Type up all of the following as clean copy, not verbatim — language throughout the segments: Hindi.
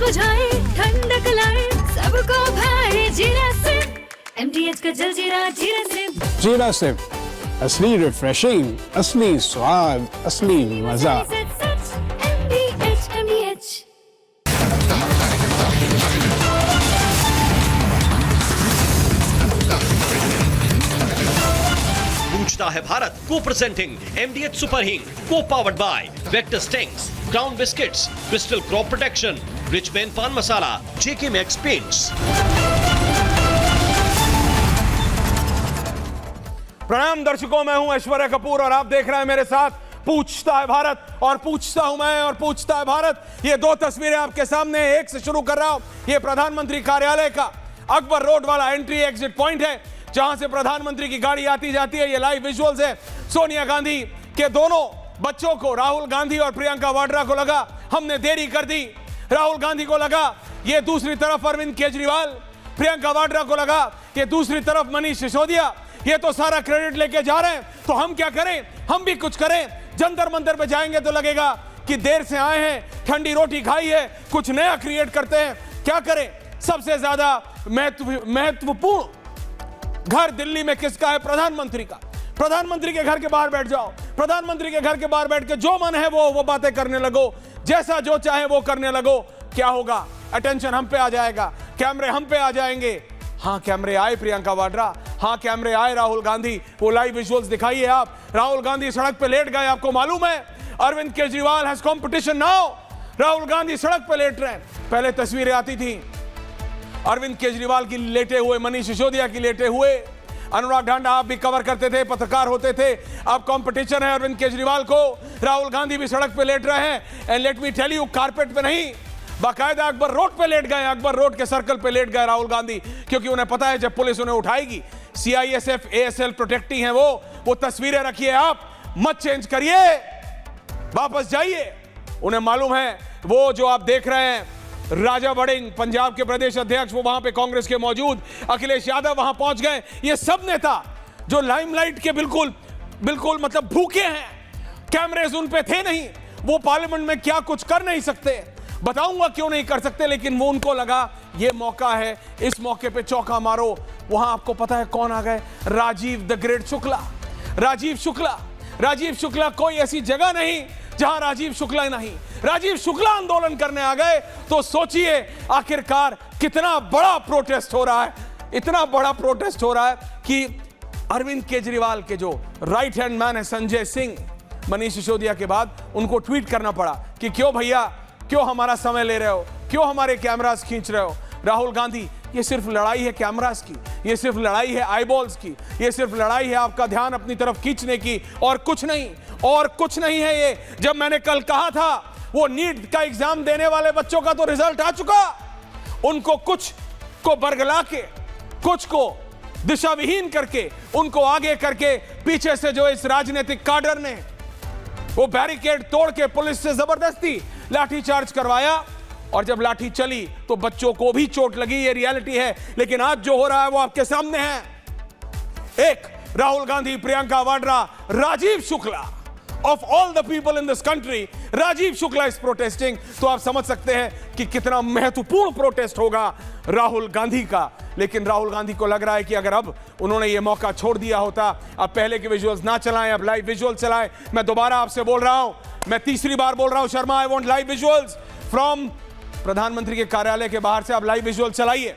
बुझाए, ठंडक लाए, सबको भाए जीरा सिप। MTH का जलजीरा जीरा सिप। जीरा सिप, असली रिफ्रेशिंग, असली स्वाद, असली मजा। MTH। पूछता है भारत को प्रेजेंटिंग MDH सुपर हिंग को powered by vector stings, crown biscuits, crystal crop protection, rich man पान मसाला, JK मैक्स पेंट्स। प्रणाम दर्शकों, मैं हूं ऐश्वर्या कपूर और आप देख रहे हैं मेरे साथ पूछता है भारत। और पूछता हूं मैं और पूछता है भारत। ये दो तस्वीरें आपके सामने, एक से शुरू कर रहा हूं। ये प्रधानमंत्री कार्यालय का अकबर रोड वाला एंट्री एग्जिट पॉइंट है, जहां से प्रधानमंत्री की गाड़ी आती जाती है। ये लाइव विजुअल्स है। सोनिया गांधी के दोनों बच्चों को, राहुल गांधी और प्रियंका वाड्रा को लगा हमने देरी कर दी। राहुल गांधी को लगा ये दूसरी तरफ अरविंद केजरीवाल, प्रियंका वाड्रा को लगा ये दूसरी तरफ मनीष सिसोदिया। ये तो सारा क्रेडिट लेके जा रहे हैं, तो हम क्या करें? हम भी कुछ करें। जंतर मंतर पे जाएंगे तो लगेगा कि देर से आए हैं, ठंडी रोटी खाई है, कुछ नया क्रिएट करते हैं। क्या करें? सबसे ज्यादा महत्वपूर्ण घर दिल्ली में किसका है? प्रधानमंत्री का। प्रधानमंत्री के घर के बाहर बैठ जाओ, प्रधानमंत्री के घर के बाहर बैठ के जो मन है वो बातें करने लगो, जैसा जो चाहे वो करने लगो। क्या होगा? अटेंशन हम पे आ जाएगा, कैमरे हम पे आ जाएंगे। हाँ, कैमरे आए प्रियंका वाड्रा, हाँ कैमरे आए राहुल गांधी। वो लाइव विजुअल्स दिखाइए आप। राहुल गांधी सड़क पे लेट गए, आपको मालूम है? Arvind Kejriwal has competition now. Rahul Gandhi सड़क पे लेट रहे हैं। पहले तस्वीरें आती थी अरविंद केजरीवाल की लेटे हुए, मनीष सिसोदिया की लेटे हुए। अनुराग ढांडा आप भी कवर करते थे, पत्रकार होते थे। अब कंपटीशन है अरविंद केजरीवाल को, राहुल गांधी भी सड़क पे लेट रहे हैं। And let me tell you, carpet पे नहीं, बाकायदा अकबर रोड पे लेट गए। अकबर रोड के सर्कल पे लेट गए राहुल गांधी, क्योंकि उन्हें पता है जब पुलिस उन्हें उठाएगी। CISF ASL प्रोटेक्टिंग है वो तस्वीरें रखिए आप, मत चेंज करिए, वापस जाइए। उन्हें मालूम है वो जो आप देख रहे हैं, राजा वड़िंग पंजाब के प्रदेश अध्यक्ष, वो वहां पे कांग्रेस के मौजूद, अखिलेश यादव वहां पहुंच गए। ये सब नेता जो लाइमलाइट के बिल्कुल मतलब भूखे हैं, कैमरेज उन पे थे नहीं, वो पार्लियामेंट में क्या कुछ कर नहीं सकते। बताऊंगा क्यों नहीं कर सकते, लेकिन वो उनको लगा ये मौका है, इस मौके पे चौका मारो। वहां आपको पता है कौन आ गए? Rajiv the great Shukla. राजीव शुक्ला, कोई ऐसी जगह नहीं जहां राजीव शुक्ला नहीं। राजीव शुक्ला आंदोलन करने आ गए, तो सोचिए आखिरकार कितना बड़ा प्रोटेस्ट हो रहा है। इतना बड़ा प्रोटेस्ट हो रहा है कि अरविंद केजरीवाल के जो राइट हैंड मैन है संजय सिंह, मनीष सिसोदिया के बाद, उनको ट्वीट करना पड़ा कि क्यों भैया, क्यों हमारा समय ले रहे हो, क्यों हमारे कैमरास खींच रहे हो? राहुल गांधी, ये सिर्फ लड़ाई है कैमरास की, ये सिर्फ लड़ाई है आईबॉल्स की, ये सिर्फ लड़ाई है आपका ध्यान अपनी तरफ खींचने की, और कुछ नहीं है ये। जब मैंने कल कहा था वो नीट का एग्जाम देने वाले बच्चों का तो रिजल्ट आ चुका, उनको कुछ को बरगला के, कुछ को दिशा विहीन करके, उनको आगे करके, पीछे से जो इस राजनीतिक काडर ने वो बैरिकेड तोड़ के पुलिस से जबरदस्ती लाठीचार्ज करवाया, और जब लाठी चली तो बच्चों को भी चोट लगी। ये रियलिटी है। लेकिन आज जो हो रहा है वो आपके सामने है। एक Rahul Gandhi, Priyanka Vadra, Rajiv Shukla, of all the people in this country, Rajiv Shukla is protesting. तो आप समझ सकते हैं कि कितना महत्वपूर्ण प्रोटेस्ट होगा राहुल गांधी का। लेकिन राहुल गांधी को लग रहा है कि अगर अब उन्होंने ये मौका छोड़ दिया होता, अब पहले के विजुअल्स ना चलाएं, अब लाइव विजुअल चलाएं। मैं दोबारा आपसे बोल रहा हूं, मैं तीसरी बार बोल रहा हूं, Sharma, I want live visuals from प्रधानमंत्री के कार्यालय के बाहर से। आप लाइव विजुअल चलाइए,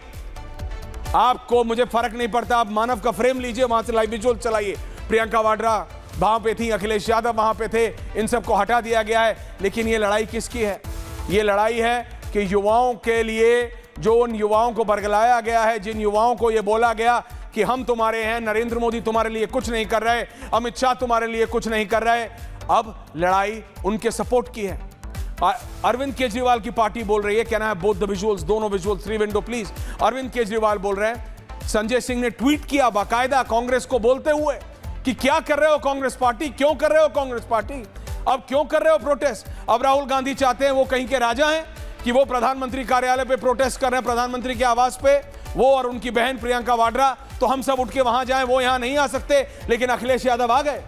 आपको, मुझे फर्क नहीं पड़ता, आप मानव का फ्रेम लीजिए, वहां से लाइव विजुअल चलाइए। प्रियंका वाड्रा वहां पे थी, अखिलेश यादव वहां पे थे, इन सबको हटा दिया गया है। लेकिन ये लड़ाई किसकी है? ये लड़ाई है कि युवाओं के लिए, जो उन युवाओं को बरगलाया गया है, जिन युवाओं को ये बोला गया कि हम तुम्हारे हैं, नरेंद्र मोदी तुम्हारे लिए कुछ नहीं कर रहे, अमित शाह तुम्हारे लिए कुछ नहीं कर रहे, अब लड़ाई उनके सपोर्ट की है। अरविंद केजरीवाल की पार्टी बोल रही है, कहना है बोथ द विजुअल्स, दोनों visuals, 3 window please. Arvind Kejriwal बोल रहे हैं, संजय सिंह ने ट्वीट किया बाकायदा कांग्रेस को बोलते हुए कि क्या कर रहे हो कांग्रेस पार्टी, क्यों कर रहे हो कांग्रेस पार्टी, अब क्यों कर रहे हो प्रोटेस्ट? अब राहुल गांधी चाहते हैं, वो कहीं के राजा हैं कि वो प्रधानमंत्री कार्यालय पे प्रोटेस्ट कर रहे हैं, प्रधानमंत्री के आवास पे, वो और उनकी बहन प्रियंका वाड्रा, तो हम सब उठ के वहां जाएं, वो यहां नहीं आ सकते। लेकिन अखिलेश यादव आ गए,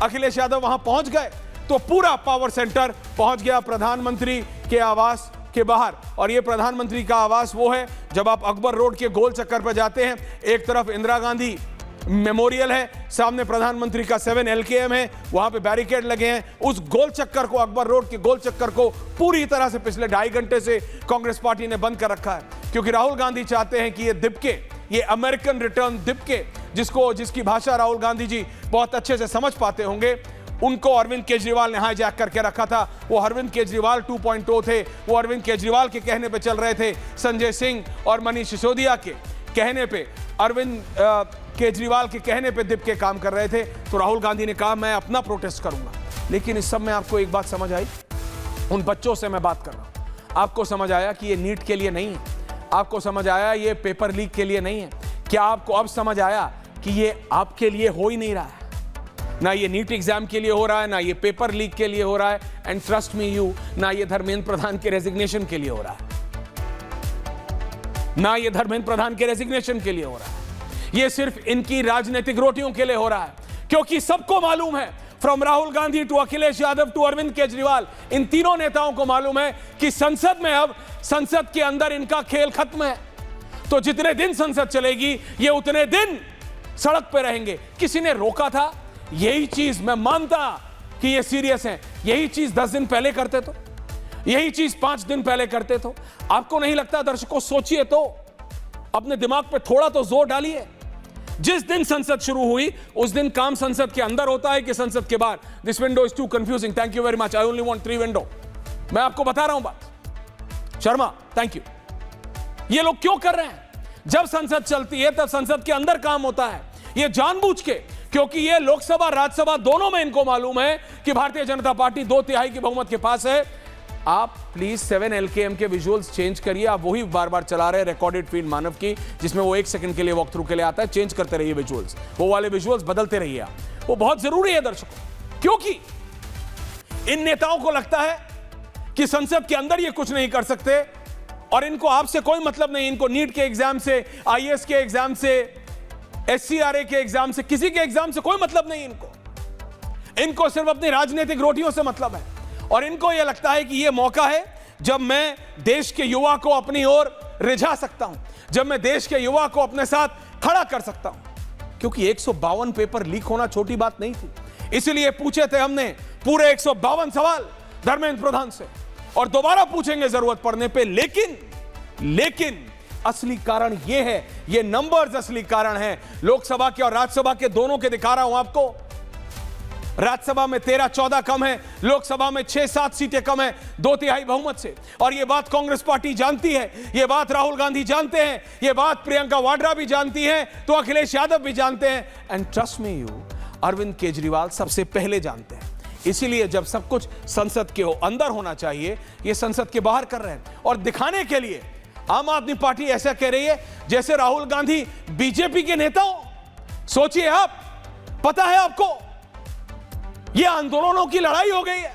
अखिलेश यादव वहां पहुंच गए, तो पूरा पावर सेंटर पहुंच गया प्रधानमंत्री के आवास के बाहर। और ये प्रधानमंत्री का आवास वो है, जब आप अकबर रोड के गोल चक्कर पर जाते हैं, एक तरफ इंदिरा गांधी मेमोरियल है, सामने प्रधानमंत्री का 7 LKM है, वहां पे बैरिकेड लगे हैं। उस गोल चक्कर को, अकबर रोड के गोल चक्कर को पूरी तरह से पिछले 2.5 घंटे से कांग्रेस पार्टी ने बंद कर रखा है, क्योंकि राहुल गांधी चाहते हैं कि ये दिपके, ये अमेरिकन रिटर्न दिपके, जिसकी भाषा राहुल गांधी जी बहुत अच्छे से समझ पाते होंगे, उनको अरविंद केजरीवाल ने हाईजैक करके रखा था। वो अरविंद केजरीवाल 2.0 थे, वो अरविंद केजरीवाल के कहने पे चल रहे थे, संजय सिंह और मनीष सिसोदिया के कहने पे, अरविंद केजरीवाल के कहने पे दिप के काम कर रहे थे। तो राहुल गांधी ने कहा मैं अपना प्रोटेस्ट करूंगा। लेकिन इस सब में आपको एक बात समझ आई, उन बच्चों से मैं बात कर रहा हूं, आपको समझ आया कि ये नीट के लिए नहीं है, आपको समझ आया ये पेपर लीक के लिए नहीं है। क्या आपको अब समझ आया कि ये आपके लिए हो ही नहीं रहा है? ना ये नीट एग्जाम के लिए हो रहा है, ना ये पेपर लीक के लिए हो रहा है, एंड ट्रस्ट मी यू, ना ये धर्मेंद्र प्रधान के रेजिग्नेशन के लिए हो रहा है, ना ये धर्मेंद्र प्रधान के रेजिग्नेशन के लिए हो रहा है। ये सिर्फ इनकी राजनीतिक रोटियों के लिए हो रहा है, क्योंकि सबको मालूम है, from Rahul Gandhi to Akhilesh Yadav to Arvind Kejriwal, इन तीनों नेताओं को मालूम है कि संसद में, अब संसद के अंदर इनका खेल खत्म है। तो जितने दिन संसद चलेगी, ये उतने दिन सड़क पे रहेंगे। किसी ने रोका था? यही चीज मैं मानता कि ये सीरियस है, यही चीज 10 दिन पहले करते तो, यही चीज 5 दिन पहले करते तो। आपको नहीं लगता? दर्शकों सोचिए तो, अपने दिमाग पे थोड़ा तो जोर डालिए। जिस दिन संसद शुरू हुई, उस दिन काम संसद के अंदर होता है कि संसद के बाहर? This window is too confusing, thank you very much, I only want 3 window. मैं आपको बता रहा हूं बात, शर्मा थैंक यू। ये लोग क्यों कर रहे हैं? जब संसद चलती है तब संसद के अंदर काम होता है, ये जानबूझ के, क्योंकि ये लोकसभा राज्यसभा दोनों में इनको मालूम है कि भारतीय जनता पार्टी 2/3 की बहुमत के पास है। आप प्लीज 7 LKM के विजुअल्स चेंज करिए, आप वही बार बार चला रहे हैं, रिकॉर्डेड फीड मानव की, जिसमें वो 1 सेकंड के लिए वॉक थ्रू के लिए आता है। चेंज करते रहिए विजुअल्स, वो वाले विजुअल्स बदलते रहिए आप, वो बहुत जरूरी है दर्शकों, क्योंकि इन नेताओं को लगता है कि संसद के अंदर ये कुछ नहीं कर सकते, और इनको आपसे कोई मतलब नहीं। इनको नीट के एग्जाम से, IAS के एग्जाम से, SCRA के एग्जाम से, किसी के एग्जाम से कोई मतलब नहीं इनको सिर्फ अपनी राजनीतिक रोटियों से मतलब है। और इनको यह लगता है कि यह मौका है जब मैं देश के युवा को अपनी ओर रिझा सकता हूं, जब मैं देश के युवा को अपने साथ खड़ा कर सकता हूं। क्योंकि 152 पेपर लीक होना छोटी बात नहीं थी, इसलिए पूछे थे हमने पूरे 152 सवाल धर्मेंद्र प्रधान से, और दोबारा पूछेंगे जरूरत पड़ने पे। लेकिन असली कारण यह है, ये नंबर्स असली कारण है। लोकसभा के और राज्यसभा के दोनों के दिखा रहा हूं आपको। राज्यसभा में 13-14 कम है, लोकसभा में 6-7 सीटें कम है 2/3 बहुमत से। और यह बात कांग्रेस पार्टी जानती है, यह बात राहुल गांधी जानते हैं, यह बात प्रियंका वाड्रा भी जानती है, तो अखिलेश यादव भी जानते हैं, and trust me you, Arvind Kejriwal सबसे पहले जानते हैं। इसीलिए जब सब कुछ संसद के अंदर होना चाहिए, ये संसद के बाहर कर रहे हैं। और दिखाने के लिए आम आदमी पार्टी ऐसा कह रही है जैसे राहुल गांधी बीजेपी के नेता हो। सोचिए आप, पता है आपको, ये आंदोलनों की लड़ाई हो गई है।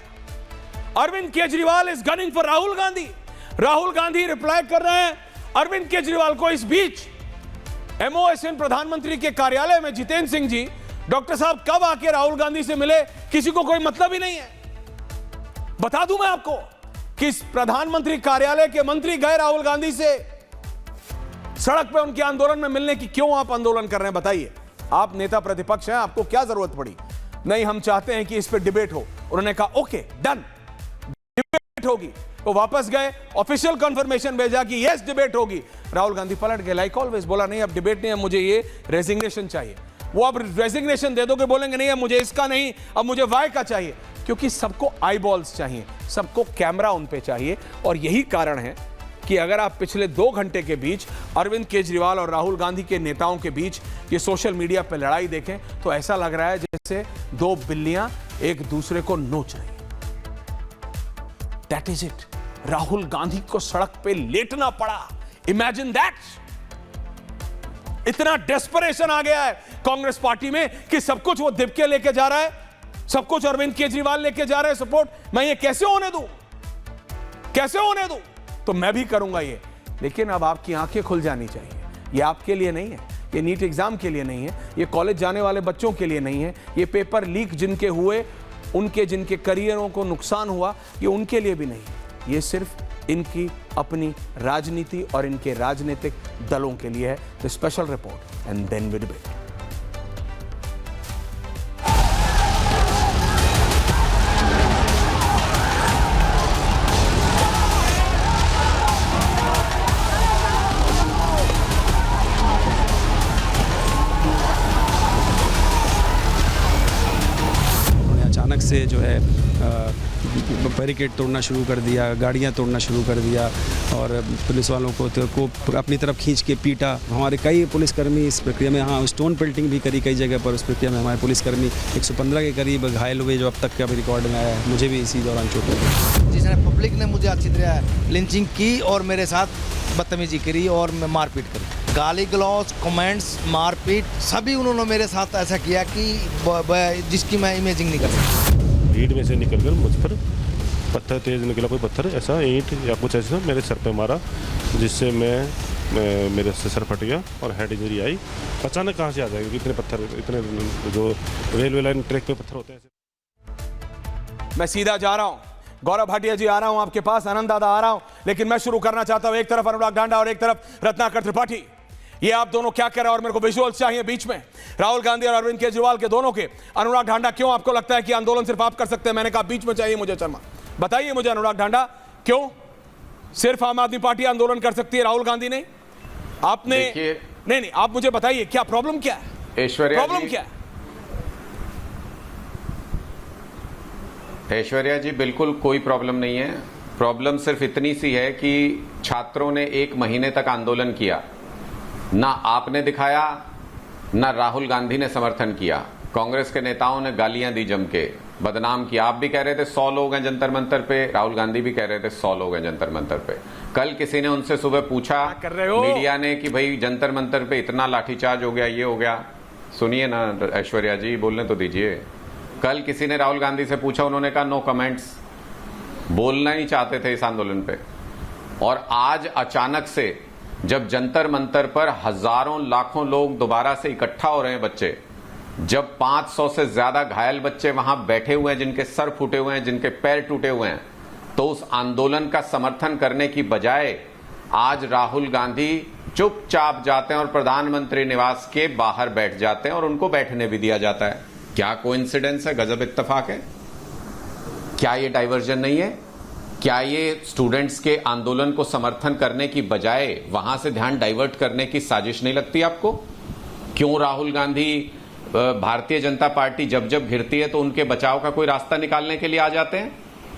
Arvind Kejriwal is gunning for Rahul Gandhi, Rahul Gandhi reply कर रहे हैं अरविंद केजरीवाल को। इस बीच MOSN प्रधानमंत्री के कार्यालय में जितेंद्र सिंह जी, डॉक्टर साहब कब आके राहुल गांधी से मिले, किसी को कोई मतलब ही नहीं है। बता दूं मैं आपको कि प्रधानमंत्री कार्यालय के मंत्री गए राहुल गांधी से सड़क पे उनके आंदोलन में मिलने की। क्यों आप आंदोलन कर रहे हैं बताइए? आप नेता प्रतिपक्ष हैं, आपको क्या जरूरत पड़ी? नहीं, हम चाहते हैं कि इस पे डिबेट हो। उन्होंने कहा ओके डन, डिबेट होगी। वो वापस गए, ऑफिशियल कंफर्मेशन भेजा कि यस डिबेट होगी। राहुल गांधी पलट गए लाइक ऑलवेज, बोला नहीं अब डिबेट नहीं, अब मुझे ये रेजिग्नेशन चाहिए। वो अब रेजिग्नेशन दे दोगे, बोलेंगे नहीं अब मुझे इसका नहीं, अब मुझे वाई का चाहिए, क्योंकि सबको आई बॉल्स चाहिए, सबको कैमरा उन पे चाहिए। और यही कारण है कि अगर आप पिछले 2 घंटे के बीच अरविंद केजरीवाल और राहुल गांधी के नेताओं के बीच ये सोशल मीडिया पे लड़ाई देखें तो ऐसा लग रहा है जैसे 2 बिल्लियां एक दूसरे को नोच रही। That is it. Rahul Gandhi को सड़क पे लेटना पड़ा। Imagine that. इतना डेस्परेशन आ गया है कांग्रेस पार्टी में कि सब कुछ वो दिपके लेके जा रहा है, सब कुछ अरविंद केजरीवाल लेके जा रहे हैं सपोर्ट। मैं ये कैसे होने दूं, कैसे होने दूं? तो मैं भी करूंगा ये। लेकिन अब आपकी आंखें खुल जानी चाहिए। ये आपके लिए नहीं है, ये नीट एग्जाम के लिए नहीं है, ये कॉलेज जाने वाले बच्चों के लिए नहीं है, ये पेपर लीक जिनके हुए, उनके जिनके करियरों को नुकसान हुआ, ये उनके लिए भी नहीं है। ये सिर्फ इनकी अपनी राजनीति और इनके राजनीतिक दलों के लिए है। The special report and then we debate. अचानक से जो है बैरिकेड तोड़ना शुरू कर दिया, गाड़ियां तोड़ना शुरू कर दिया और पुलिस वालों को अपनी तरफ खींच के पीटा। हमारे कई पुलिसकर्मी इस प्रक्रिया में, हाँ, स्टोन पेल्टिंग भी करी कई जगह पर। उस प्रक्रिया में हमारे पुलिसकर्मी 115 के करीब घायल हुए, जो अब तक का भी रिकॉर्ड में आया है। मुझे भी इसी दौरान चोट लगी। जिसने पब्लिक ने मुझे अच्छी तरह लिंचिंग की और मेरे साथ बदतमीजी करी और मैं मारपीट करी, गाली गलौज, कमेंट्स, मारपीट, सभी उन्होंने मेरे साथ ऐसा किया कि जिसकी मैं इमेजिंग नहीं कर सकता। भीड़ में से निकलकर मुझ पर पत्थर तेज निकला, कोई पत्थर ऐसा ईंट या कुछ ऐसा मेरे सर पे मारा, जिससे मेरे से सर फट गया और हेड इंजरी आई। अचानक कहाँ से आ जाएगा, इतने पत्थर, इतने जो रेलवे लाइन ट्रैक पे पत्थर होते हैं। मैं सीधा जा रहा हूं, गौरव भाटिया जी आ रहा हूं आपके पास, आनंद दादा आ रहा हूं, लेकिन मैं शुरू करना चाहता हूं, एक तरफ अनुराग ढांडा और एक तरफ रत्नाकर त्रिपाठी। ये आप दोनों क्या कर रहे हैं और मेरे को विजुअल्स चाहिए बीच में, राहुल गांधी और अरविंद केजरीवाल के दोनों के। अनुराग ढांडा, क्यों आपको लगता है कि आंदोलन सिर्फ आप कर सकते हैं? मैंने कहा बीच में चाहिए मुझे शर्मा, बताइए मुझे अनुराग ढांडा, क्यों सिर्फ आम आदमी पार्टी आंदोलन कर सकती है, राहुल गांधी नहीं? आपने नहीं, आप मुझे बताइए क्या प्रॉब्लम क्या है? प्रॉब्लम क्या है? ऐश्वर्या जी, बिल्कुल कोई प्रॉब्लम नहीं है। प्रॉब्लम सिर्फ इतनी सी है कि छात्रों ने 1 महीने तक आंदोलन किया, ना आपने दिखाया ना राहुल गांधी ने समर्थन किया। कांग्रेस के नेताओं ने गालियां दी, जम के बदनाम किया। आप भी कह रहे थे 100 लोग हैं जंतर मंतर पे, राहुल गांधी भी कह रहे थे 100 लोग हैं जंतर मंतर पे। कल किसी ने उनसे सुबह पूछा मीडिया ने कि भाई जंतर मंतर पे इतना लाठीचार्ज हो गया, ये हो गया। सुनिए ना ऐश्वर्या जी, बोलने तो दीजिए। कल किसी ने राहुल गांधी से पूछा, उन्होंने कहा नो कमेंट्स, बोलना ही चाहते थे इस आंदोलन पे। और आज अचानक से जब जंतर मंतर पर हजारों लाखों लोग दोबारा से इकट्ठा हो रहे हैं, बच्चे, जब 500 से ज्यादा घायल बच्चे वहां बैठे हुए हैं, जिनके सर फूटे हुए हैं, जिनके पैर टूटे हुए हैं, तो उस आंदोलन का समर्थन करने की बजाय आज राहुल गांधी चुपचाप जाते हैं और प्रधानमंत्री निवास के बाहर बैठ जाते हैं और उनको बैठने भी दिया जाता है। क्या कोइंसिडेंस है, गजब इत्तेफाक है? क्या ये डाइवर्जन नहीं है? क्या ये स्टूडेंट्स के आंदोलन को समर्थन करने की बजाय वहां से ध्यान डाइवर्ट करने की साजिश नहीं लगती आपको? क्यों राहुल गांधी, भारतीय जनता पार्टी जब जब घिरती है तो उनके बचाव का कोई रास्ता निकालने के लिए आ जाते हैं?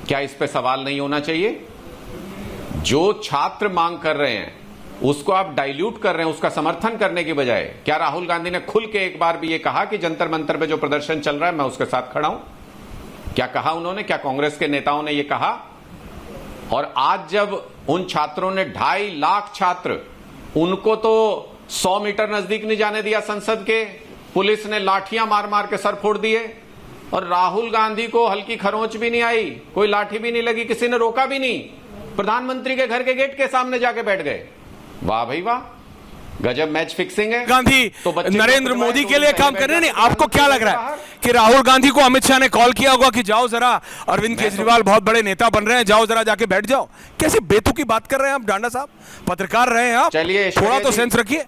क्या इस पे सवाल नहीं होना चाहिए? जो छात्र मांग कर रहे हैं उसको आप डाइल्यूट कर रहे हैं, उसका समर्थन करने की बजाय। क्या राहुल गांधी ने खुल के एक बार भी ये कहा कि जंतर मंतर पे जो प्रदर्शन चल रहा है मैं उसके साथ खड़ा हूं? क्या कहा उन्होंने? क्या कांग्रेस के नेताओं ने ये कहा? और आज जब उन छात्रों ने 2.5 लाख छात्र, उनको तो 100 मीटर नजदीक नहीं जाने दिया संसद के, पुलिस ने लाठियां मार मार के सर फोड़ दिए, और राहुल गांधी को हल्की खरोंच भी नहीं आई, कोई लाठी भी नहीं लगी, किसी ने रोका भी नहीं, प्रधानमंत्री के घर के गेट के सामने जाके बैठ गए। वाह भाई वाह, गजब मैच फिक्सिंग है। गांधी तो नरेंद्र मोदी के लिए काम कर रहे हैं। नहीं, आपको क्या लग रहा है कि राहुल गांधी को अमित शाह ने कॉल किया होगा कि जाओ जरा, अरविंद केजरीवाल बहुत बड़े नेता बन रहे हैं, जाओ जरा जाके बैठ जाओ? कैसे बेतुकी बात कर रहे हैं आप डांडा साहब, पत्रकार रहे हैं आप, चलिए थोड़ा तो सेंस रखिए।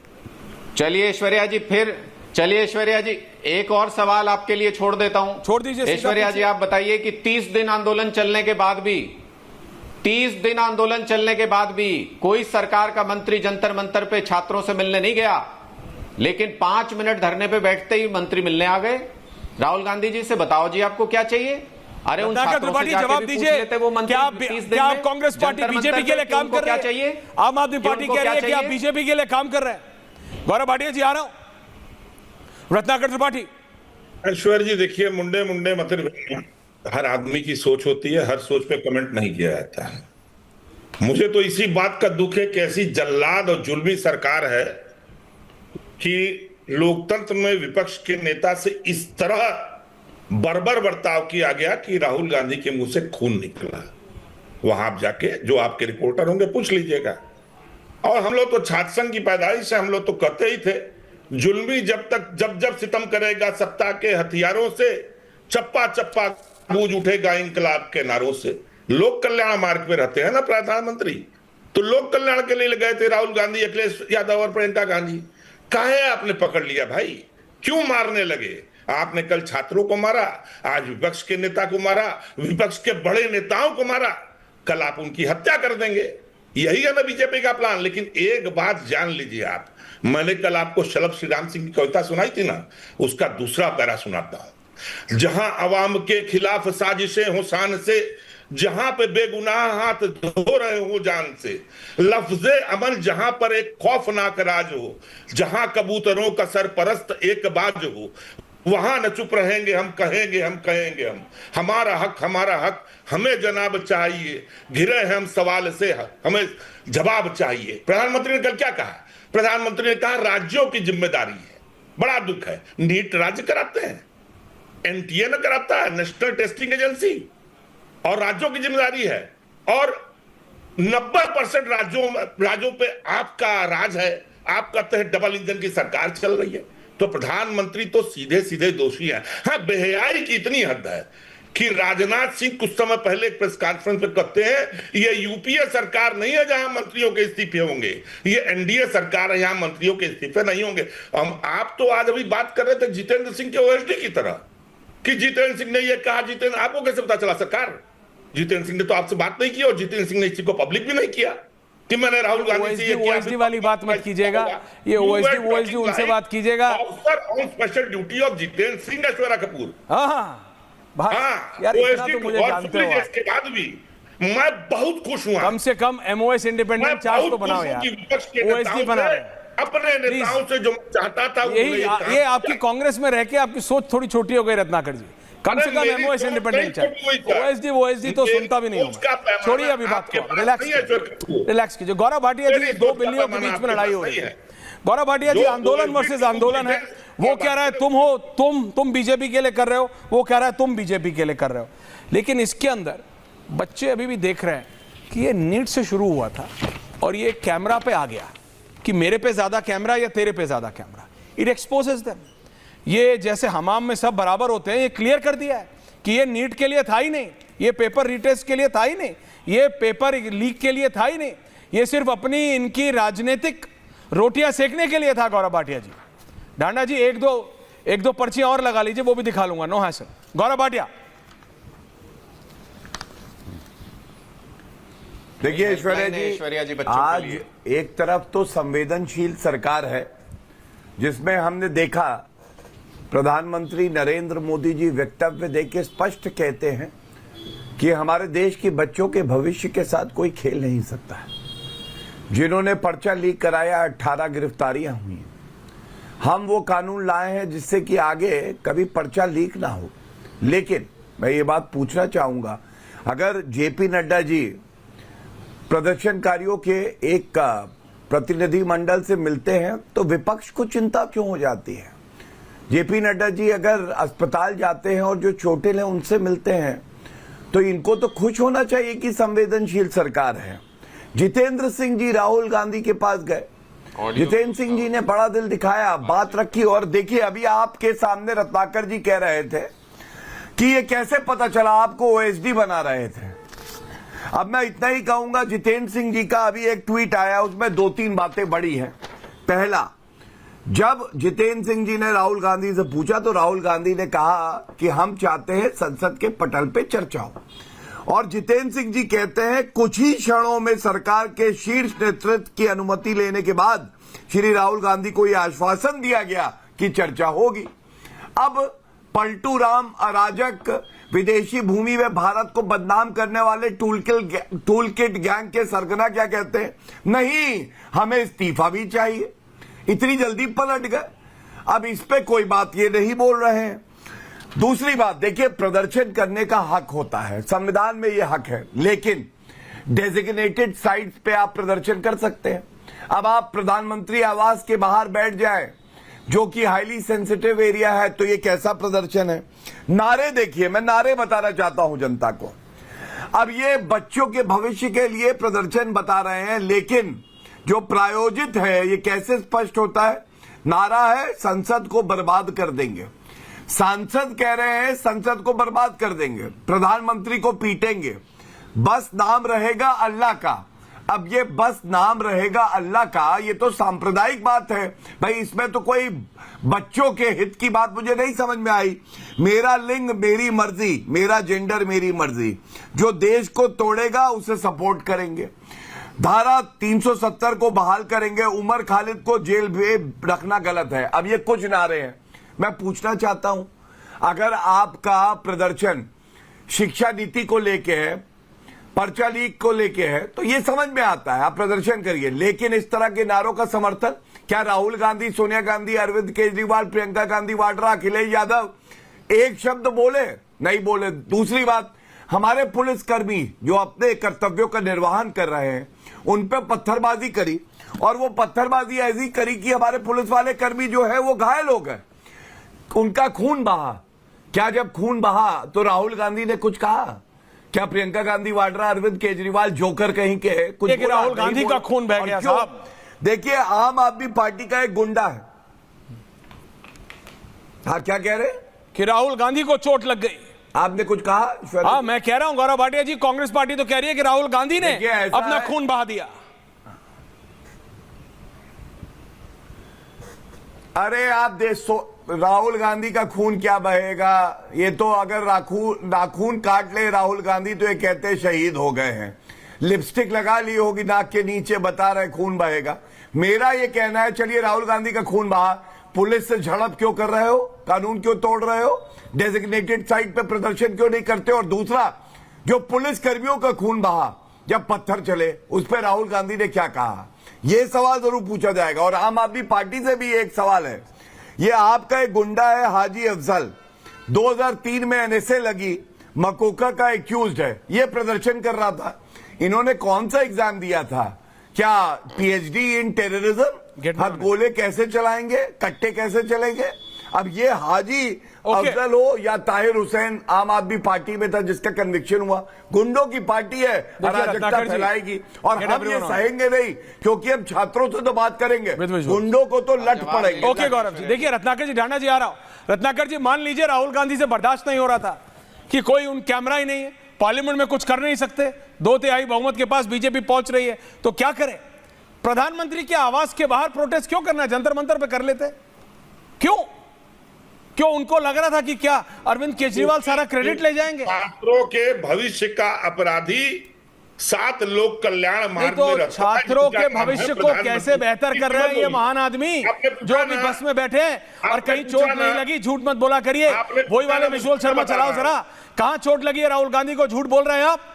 चलिए ऐश्वर्या जी, फिर चलिए ऐश्वर्या जी, एक और सवाल आपके लिए छोड़ देता हूं। छोड़ दीजिए ऐश्वर्या जी, आप बताइए कि 30 दिन आंदोलन चलने के बाद भी, 30 दिन आंदोलन चलने के बाद भी कोई सरकार का मंत्री जंतर मंतर पे छात्रों से मिलने नहीं गया, लेकिन 5 मिनट धरने पे बैठते ही मंत्री मिलने आ गए। राहुल गांधी जी से बताओ जी, आपको क्या चाहिए? अरे उन छात्रों से जाके जवाब भी पूछ दीजिए, लेते वो मंत्री। क्या आप कांग्रेस पार्टी बीजेपी के लिए काम कर रहे हैं? क्या चाहिए? आम आदमी पार्टी कह रही है कि आप बीजेपी के लिए काम कर रहे हैं। गौरव भाटिया जी आ रहा हूं, रत्नाकर त्रिपाठी। ऐश्वर्या जी देखिए, मुंडे मुंडे मतलब हर आदमी की सोच होती है, हर सोच पे कमेंट नहीं किया जाता है। मुझे तो इसी बात का दुख है कि ऐसी जल्लाद और जुल्मी सरकार है कि लोकतंत्र में विपक्ष के नेता से इस तरह बर्बर बर्ताव किया गया कि राहुल गांधी के मुंह से खून निकला। वहां आप जाके जो आपके रिपोर्टर होंगे पूछ लीजिएगा। और हम लोग तो छात्र संघ की पैदाइश है, हम लोग तो कहते ही थे जुल्मी जब सितम करेगा सत्ता के हथियारों से, चप्पा चप्पा गूंज उठेगा इंकलाब के नारों से। लोक कल्याण मार्ग पे रहते हैं ना प्रधानमंत्री, तो लोक कल्याण के लिए गए थे राहुल गांधी, अखिलेश यादव और प्रियंका गांधी। काहे आपने पकड़ लिया भाई, क्यों मारने लगे? आपने कल छात्रों को मारा, आज विपक्ष के नेता को मारा, विपक्ष के बड़े नेताओं को मारा, कल आप उनकी हत्या कर देंगे। यही है ना बीजेपी का प्लान। लेकिन एक बात जान लीजिए आप, मैंने कल आपको शलभ श्री राम सिंह की कविता सुनाई थी ना, उसका दूसरा पैरा सुनाता हूं। जहां अवाम के खिलाफ साजिशें हो शान से, जहां पे बेगुनाह हाथ धो रहे हो जान से, लफ्जे अमन जहां पर एक खौफनाक राज हो, जहां कबूतरों का सरपरस्त एक बाज हो, वहां न चुप रहेंगे हम, कहेंगे हम, कहेंगे हम, हमारा हक हमें जनाब चाहिए, घिरे हैं हम सवाल से, हमें जवाब चाहिए। प्रधानमंत्री ने कल क्या कहा? प्रधानमंत्री ने कहा राज्यों की जिम्मेदारी है। बड़ा दुख है, नीट राज्य कराते हैं, एनटीए न कराता है, नेशनल टेस्टिंग एजेंसी, और राज्यों की जिम्मेदारी है। और 90% राज्यों पे आपका राज है, आप कहते हैं डबल इंजन की सरकार चल रही है। तो प्रधानमंत्री तो सीधे सीधे दोषी हैं। हाँ, बेहयाई की इतनी हद है कि राजनाथ सिंह कुछ समय पहले एक प्रेस कॉन्फ्रेंस में कहते हैं ये यूपीए सरकार नहीं है जहां मंत्रियों के इस्तीफे होंगे, ये एनडीए सरकार है, यहां मंत्रियों के इस्तीफे नहीं होंगे। आप तो आज अभी बात कर रहे थे जितेंद्र सिंह के ओएसडी की तरह कि जितेंद्र सिंह ने ये कहा। जितेंद्र, आपको कैसे पता चला सरकार? जितेंद्र सिंह ने तो आपसे बात नहीं की, और जितेंद्र सिंह ने इसी को पब्लिक भी नहीं किया कि मैंने राहुल गांधी से ओएसडी वाली बात मत कीजिएगा, ये ओएसडी उनसे बात कीजिएगा। Officer on special duty of Jitendra Singh, Aishwarya Kapoor. हाँ, यार इतना तो मुझे जानते हो। इसके बाद भी मैं बहुत खुश हुआ। कम से कम एमओएस इंडिपेंडेंट चार्ज तो बनाओ यार, ओएसडी बना रहे अपने नेताओं से जो चाहता था। ये आपकी कांग्रेस में रह के आपकी सोच थोड़ी छोटी हो गई रत्नाकर जी। कम से कम एमओएस इंडिपेंडेंट चाहिए, ओएसडी तो सुनता भी नहीं हूं। छोड़िए अभी बात को, रिलैक्स कीजिए। गौरव भाटिया जी, दो बिल्लियों के बीच में लड़ाई हो रही है। गौरव भाटिया जी, आंदोलन वर्सेस आंदोलन है। वो कह रहा है तुम हो, तुम बीजेपी के लिए कर रहे हो, वो कह रहा है तुम बीजेपी के लिए कर रहे हो। लेकिन इसके अंदर बच्चे अभी भी देख रहे हैं कि ये नीट से शुरू हुआ था और ये कैमरा पे आ गया कि मेरे पे ज्यादा कैमरा या तेरे पे ज्यादा कैमरा। It exposes them. ये जैसे हमाम में सब बराबर होते हैं, ये क्लियर कर दिया है कि ये नीट के लिए था ही नहीं, ये पेपर रीटेस्ट के लिए था ही नहीं, ये पेपर लीक के लिए था ही नहीं, ये सिर्फ अपनी इनकी राजनीतिक रोटियां सेकने के लिए था। गौरव भाटिया जी, डांडा जी, एक दो पर्चियां और लगा लीजिए, वो भी दिखा लूंगा। No hassle. गौरव भाटिया, देखिए ऐश्वर्या जी, आज एक तरफ तो संवेदनशील सरकार है जिसमें हमने देखा प्रधानमंत्री नरेंद्र मोदी जी वक्तव्य देके स्पष्ट कहते हैं कि हमारे देश के बच्चों के भविष्य के साथ कोई खेल नहीं सकता है। जिन्होंने पर्चा लीक कराया, 18 गिरफ्तारियां हुई। हम वो कानून लाए हैं जिससे कि आगे कभी पर्चा लीक ना हो। लेकिन मैं ये बात पूछना चाहूंगा, अगर जेपी नड्डा जी प्रदर्शनकारियों के एक प्रतिनिधि मंडल से मिलते हैं तो विपक्ष को चिंता क्यों हो जाती है? जेपी नड्डा जी अगर अस्पताल जाते हैं और जो चोटिल हैं उनसे मिलते हैं तो इनको तो खुश होना चाहिए कि संवेदनशील सरकार है। जितेंद्र सिंह जी राहुल गांधी के पास गए, जितेंद्र सिंह जी ने बड़ा दिल दिखाया, बात रखी। और देखिए अभी आपके सामने रत्नाकर जी कह रहे थे कि ये कैसे पता चला, आपको ओएसडी बना रहे थे। अब मैं इतना ही कहूंगा, जितेंद्र सिंह जी का अभी एक ट्वीट आया, उसमें 2-3 बातें बड़ी हैं। पहला, जब जितेंद्र सिंह जी ने राहुल गांधी से पूछा तो राहुल गांधी ने कहा कि हम चाहते हैं संसद के पटल पे चर्चा हो, और जितेंद्र सिंह जी कहते हैं कुछ ही क्षणों में सरकार के शीर्ष नेतृत्व की अनुमति लेने के बाद श्री राहुल गांधी को यह आश्वासन दिया गया कि चर्चा होगी। अब पलटू राम अराजक विदेशी भूमि में भारत को बदनाम करने वाले टूलकिट गैंग के सरगना क्या कहते हैं? नहीं, हमें इस्तीफा भी चाहिए। इतनी जल्दी पलट गए। अब इस पे कोई बात ये नहीं बोल रहे हैं। दूसरी बात, देखिए प्रदर्शन करने का हक होता है, संविधान में यह हक है, लेकिन डेजिग्नेटेड साइट्स पे आप प्रदर्शन कर सकते हैं। अब आप प्रधानमंत्री आवास के बाहर बैठ जाएं, जो कि हाईली सेंसिटिव एरिया है, तो ये कैसा प्रदर्शन है? नारे देखिए, मैं नारे बताना चाहता हूं जनता को। अब ये बच्चों के भविष्य के लिए प्रदर्शन बता रहे हैं, लेकिन जो प्रायोजित है ये कैसे स्पष्ट होता है? नारा है संसद को बर्बाद कर देंगे। सांसद कह रहे हैं संसद को बर्बाद कर देंगे, प्रधानमंत्री को पीटेंगे। बस नाम रहेगा अल्लाह का। अब ये बस नाम रहेगा अल्लाह का, ये तो सांप्रदायिक बात है भाई, इसमें तो कोई बच्चों के हित की बात मुझे नहीं समझ में आई। मेरा लिंग मेरी मर्जी, मेरा जेंडर मेरी मर्जी, जो देश को तोड़ेगा उसे सपोर्ट करेंगे। धारा 370 को बहाल करेंगे, उमर खालिद को जेल में रखना गलत है। अब ये कुछ नारे हैं। मैं पूछना चाहता हूं, अगर आपका प्रदर्शन शिक्षा नीति को लेके है, पर्चा लीक को लेके है, तो ये समझ में आता है, आप प्रदर्शन करिए। लेकिन इस तरह के नारों का समर्थन क्या राहुल गांधी, सोनिया गांधी, अरविंद केजरीवाल, प्रियंका गांधी वाड्रा, अखिलेश यादव एक शब्द बोले? नहीं बोले। दूसरी बात, हमारे पुलिसकर्मी जो अपने कर्तव्यों का निर्वहन कर रहे हैं, उन पे पत्थरबाजी करी, और वो पत्थरबाजी ऐसी करी कि हमारे पुलिस वाले कर्मी जो है वो घायल हो गए, उनका खून बहा। क्या जब खून बहा तो राहुल गांधी ने कुछ कहा? क्या प्रियंका गांधी वाड्रा, अरविंद केजरीवाल जोकर कहीं के कुछ? राहुल गांधी का खून बह गया साहब। देखिए, आम आदमी पार्टी का एक गुंडा है। हाँ, क्या कह रहे? कि राहुल गांधी को चोट लग गई। आपने कुछ कहा? हाँ, मैं कह रहा हूं गौरव भाटिया जी, कांग्रेस पार्टी तो कह रही है कि राहुल गांधी ने अपना खून बहा दिया। अरे आप राहुल गांधी का खून क्या बहेगा? ये तो अगर नाखून काट ले राहुल गांधी तो ये कहते शहीद हो गए हैं। लिपस्टिक लगा ली होगी नाक के नीचे, बता रहे खून बहेगा। मेरा ये कहना है, चलिए राहुल गांधी का खून बहा, पुलिस से झड़प क्यों कर रहे हो? कानून क्यों तोड़ रहे हो? डेजिग्नेटेड साइट पे प्रदर्शन क्यों नहीं करते? और दूसरा, जो पुलिस कर्मियों का खून बहा जब पत्थर चले, उस पर राहुल गांधी ने क्या कहा? यह सवाल जरूर पूछा जाएगा। और आम आदमी पार्टी से भी एक सवाल है। ये आपका एक गुंडा है हाजी अफजल, 2003 में एनएसए लगी, मकोका का एक्यूज्ड है, ये प्रदर्शन कर रहा था। इन्होंने कौन सा एग्जाम दिया था? क्या पीएचडी इन टेररिज्म? हम गोले कैसे चलाएंगे, कट्टे कैसे चलेंगे? अब ये हाजी अफजल हो या ताहिर हुसैन आम आदमी पार्टी में था जिसका कन्विक्शन हुआ, गुंडों की पार्टी है, अराजकता फैलाएगी। और हम ये सहेंगे नहीं, क्योंकि हम छात्रों से तो बात करेंगे, गुंडों को तो लट पड़ेगी। ओके गौरव जी, देखिए रत्नाकर जी, ढांडा जी आ रहा हूं। रत्नाकर जी, मान लीजिए राहुल गांधी से बर्दाश्त नहीं हो रहा था कि कोई उन कैमरा ही नहीं है, पार्लियामेंट में कुछ कर नहीं सकते, 2/3 बहुमत के पास बीजेपी पहुंच रही है, तो क्या करें? प्रधानमंत्री के आवास के बाहर प्रोटेस्ट क्यों करना? जंतर मंतर पे कर लेते। क्यों उनको लग रहा था कि क्या अरविंद केजरीवाल सारा क्रेडिट ले जाएंगे? छात्रों के भविष्य का अपराधी 7 लोक कल्याण मार्ग तो में रखा। छात्रों के भविष्य को कैसे बेहतर कर रहे हैं ये महान आदमी जो अभी बस में बैठे हैं और कहीं चोट नहीं लगी? झूठ मत बोला करिए। वही वाले विजुअल शर्मा चलाओ जरा, कहां चोट लगी है राहुल गांधी को? झूठ बोल रहे हैं आप।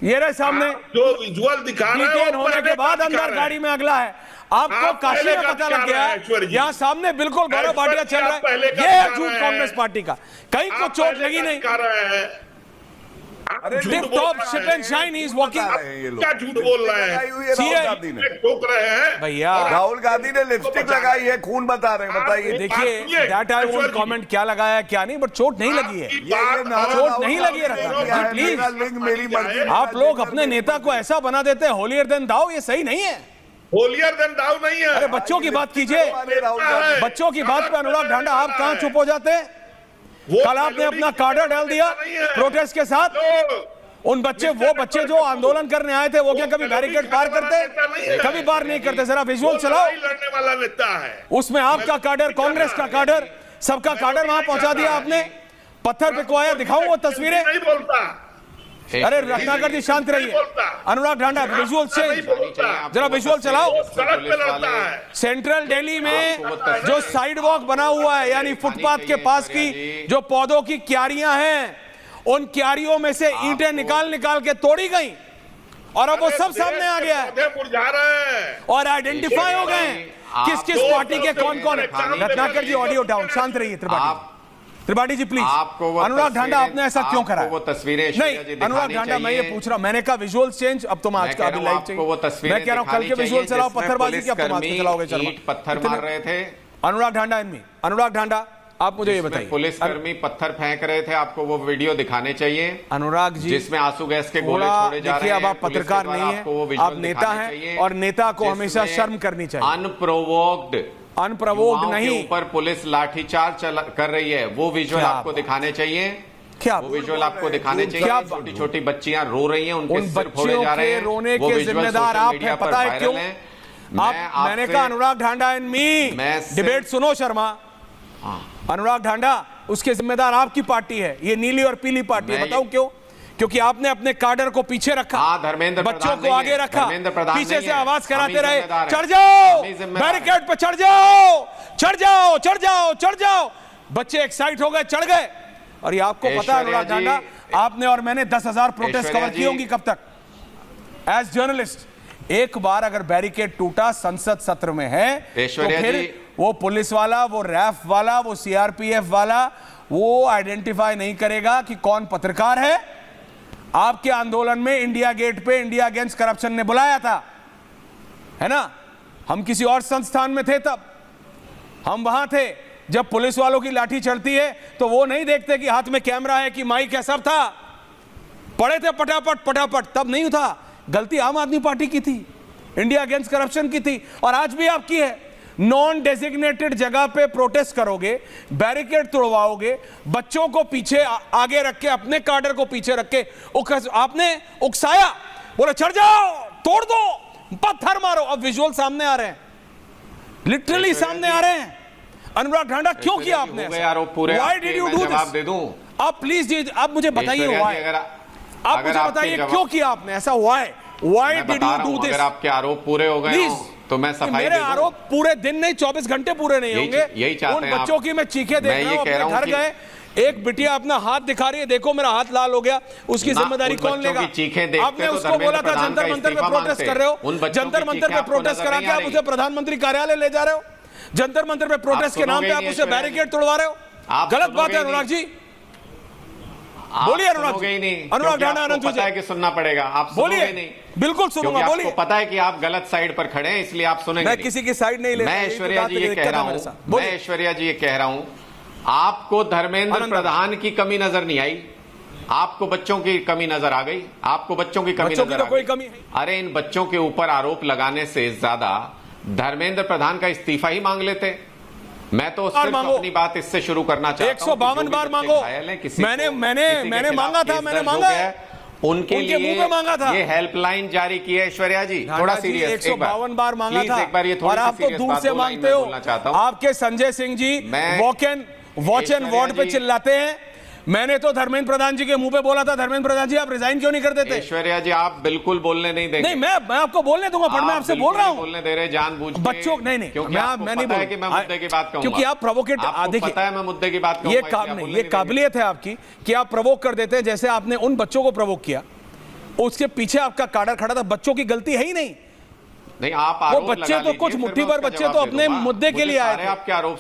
ये रहे सामने जो विजुअल दिखा रहे हैं, होने के बाद अंदर गाड़ी में अगला है। आपको काशी में पता लग गया है, यहाँ सामने बिल्कुल गौरव भाटिया चल रहा है। ये है झूठ कांग्रेस पार्टी का, कहीं को चोट लगी नहीं। Tip top shit and shine is walking. क्या झूठ बोल रहे हैं? ठोक रहे हैं भैया। राहुल गांधी ने लिपस्टिक लगाई है, खून बता रहे हैं, बताइए। देखिए दैट आई वोंट कमेंट क्या लगाया क्या नहीं, बट चोट नहीं लगी है, चोट नहीं लगी है। प्लीज आप लोग अपने नेता को ऐसा बना देते हैं होलियर देन दाओ, ये सही नहीं है। होलियर देन दाओ नहीं है। अरे बच्चों की बात कीजिए, बच्चों की बात पे अनुराग ढांडा आप कहां चुप हो जाते हैं? कल आपने अपना कार्डर डाल दिया प्रोटेस्ट के साथ। उन वो बच्चे जो आंदोलन करने आए थे, वो क्या कभी बैरिकेड पार करते? कभी पार नहीं करते। जरा विजुअल चलाओ, लड़ने वाला नेता है उसमें आपका कार्डर, कांग्रेस का कार्डर, सबका कार्डर वहां पहुंचा दिया आपने। पत्थर पिकवाया, दिखाऊं वो तस्वीरें? नहीं बोलता। अरे रत्नाकर जी शांत रहिए। अनुराग ढांडा विजुअल से जरा विजुअल चलाओ। सेंट्रल दिल्ली में जो साइड वॉक बना हुआ है, यानी फुटपाथ के पास की जो पौधों की क्यारियां हैं, उन क्यारियों में से ईंटें निकाल के तोड़ी गई और अब वो सब सामने आ गया है और आइडेंटिफाई हो गए किस किस पार्टी के कौन कौन है। रत्नाकर जी ऑडियो डाउन, शांत रहिए। त्रिपाठी जी प्लीज। अनुराग ढांडा आपने ऐसा क्यों करा? वो तस्वीरें नहीं अनुराग ढांडा, मैं ये पूछ रहा हूं, मैंने कहा विजुअल चेंज। अब तुम आज का अभी लाइव चाहिए, मैं कह रहा हूं कल के विजुअल चलाओ, पत्थरबाजी की अब तुम आज के चलाओगे। पत्थर मार रहे थे अनुराग ढांडा इनमें। अनुराग ढांडा आप मुझे ये बताइए, पुलिसकर्मी पत्थर फेंक रहे थे, आपको वो वीडियो दिखाने चाहिए अनुराग जी, जिसमें आंसू गैस के गोले छोड़े जा रहे हैं। अब आप पत्रकार नहीं है, आप नेता हैं और नेता को हमेशा शर्म करनी चाहिए। अनप्रोवोक्ड नहीं, ऊपर पुलिस लाठीचार्ज कर रही है, वो विजुअल आपको दिखाने चाहिए। क्या वो विजुअल आपको दिखाने चाहिए। क्या छोटी छोटी बच्चियां रो रही हैं, उनके उन सिर फोड़े बच्चियों जा रहे के हैं, रोने वो के विजुअल जिम्मेदार सोशल आप मीडिया हैं, पर पता है वायरल क्यों? हैं। मैंने कहा अनुराग ढांडा एंड मी डिबेट सुनो शर्मा। अनुराग ढांडा, उसके जिम्मेदार आपकी पार्टी है, ये नीली और पीली पार्टी है। बताऊं क्यों? क्योंकि आपने अपने काडर को पीछे रखा, धर्मेंद्र बच्चों को आगे रखा, पीछे से आवाज कराते रहे, चढ़ चढ़ जाओ बैरिकेड पे, चढ़ जाओ चढ़ जाओ चढ़ जाओ चढ़ जाओ। बच्चे एक्साइट हो गए, चढ़ गए। और ये आपको पता है अनुराग ढांडा, आपने और मैंने 10,000 प्रोटेस्ट कवर की होंगी कब तक एज जर्नलिस्ट। एक बार अगर बैरिकेड टूटा संसद सत्र में है तो फिर वो पुलिस वाला, वो रैफ वाला, वो सीआरपीएफ वाला वो आइडेंटिफाई नहीं करेगा कि कौन पत्रकार है। आपके आंदोलन में इंडिया गेट पे इंडिया अगेंस्ट करप्शन ने बुलाया था, है ना? हम किसी और संस्थान में थे, तब हम वहां थे। जब पुलिस वालों की लाठी चढ़ती है तो वो नहीं देखते कि हाथ में कैमरा है, कि माइक है, सब था, पड़े थे पटापट पटापट, तब नहीं था। गलती आम आदमी पार्टी की थी, इंडिया अगेंस्ट करप्शन की थी, और आज भी आपकी है। नॉन डेजिग्नेटेड जगह पे प्रोटेस्ट करोगे, बैरिकेड तोड़वाओगे, बच्चों को पीछे आगे रख के, अपने काडर को पीछे रख के आपने उकसाया, बोले चढ़ जाओ, तोड़ दो, पत्थर मारो। अब विजुअल सामने आ रहे हैं, लिटरली सामने आ रहे हैं। अनुराग ढांडा, क्यों किया आपने? Why did you do this? जवाब दे दूं? आप प्लीज जी, आप मुझे बताइए why? आप मुझे बताइए क्यों किया आपने ऐसा? Why did you do this? अगर आपके आरोप पूरे हो गए तो मैं सफाई मेरे आरोप पूरे दिन नहीं, 24 घंटे पूरे नहीं होंगे। यही चाहते उन हैं बच्चों की मैं चीखें देख रहा हूं, अपने घर गए, एक बिटिया अपना हाथ दिखा रही है, देखो मेरा हाथ लाल हो गया, उसकी जिम्मेदारी कौन लेगा? आपने उसको बोला था जंतर मंतर पे प्रोटेस्ट कर रहे हो, जंतर मंतर पे प्रोटेस्ट करा के आप उसे प्रधानमंत्री कार्यालय ले जा रहे हो, जंतर मंतर पे प्रोटेस्ट के नाम पे आप उसे बैरिकेड तोड़वा रहे हो। गलत बात है अनुराग जी, बोलिए अनुराग जी। अनुराग ढांडा, अनंत पता है कि सुनना पड़ेगा, आप बोलिए। नहीं, बिल्कुल सुनूंगा, बोलिए। आपको पता है कि आप गलत साइड पर खड़े हैं, इसलिए आप सुनेंगे। मैं किसी की साइड नहीं ले रहा। मैं ऐश्वर्या जी ये कह रहा हूं, मैं ऐश्वर्या जी ये कह रहा हूं, आपको धर्मेंद्र प्रधान की कमी नजर नहीं आई, आपको बच्चों की कमी नजर आ गई, आपको बच्चों की कमी नजर आ गई। अरे इन बच्चों के ऊपर आरोप लगाने से ज्यादा धर्मेंद्र प्रधान का इस्तीफा ही मांग लेते। मैं तो सिर्फ अपनी बात इससे शुरू करना चाहता हूं। 152 बार मांगो। मैंने मांगा था, मैंने मांगा है, उनके लिए मुंह पे मांगा था। ये हेल्पलाइन जारी की है ऐश्वर्या जी, थोड़ा सीरियस। 152 बार मांगा था, एक बार ये और आप तो दूर से मांगते हो। आपके Sanjay Singh ji watch and ward पे चिल्लाते हैं। मैंने तो धर्मेंद्र प्रधान जी के मुंह पे बोला था, धर्मेंद्र प्रधान जी आप रिजाइन क्यों नहीं कर देते? ऐश्वर्या जी आप बिल्कुल बोलने नहीं देंगे। नहीं, मैं आपको बोलने दूंगा, पर मैं आपसे बोल रहा हूं। बोलने दे रहे जानबूझ के बच्चों, नहीं मैं नहीं बोल, कि मैं मुद्दे की बात कहूंगा, क्योंकि आप प्रोवोकेट, देखिए पता है मैं मुद्दे की बात ये काम नहीं, ये काबिलियत है आपकी कि आप प्रोवोक कर देते हैं। जैसे आपने उन बच्चों को प्रोवोक किया, उसके पीछे आपका काडर खड़ा था, बच्चों की गलती है ही नहीं। नहीं, आप वो बच्चे तो कुछ मुट्ठी भर बच्चे तो अपने मुद्दे के लिए आए थे,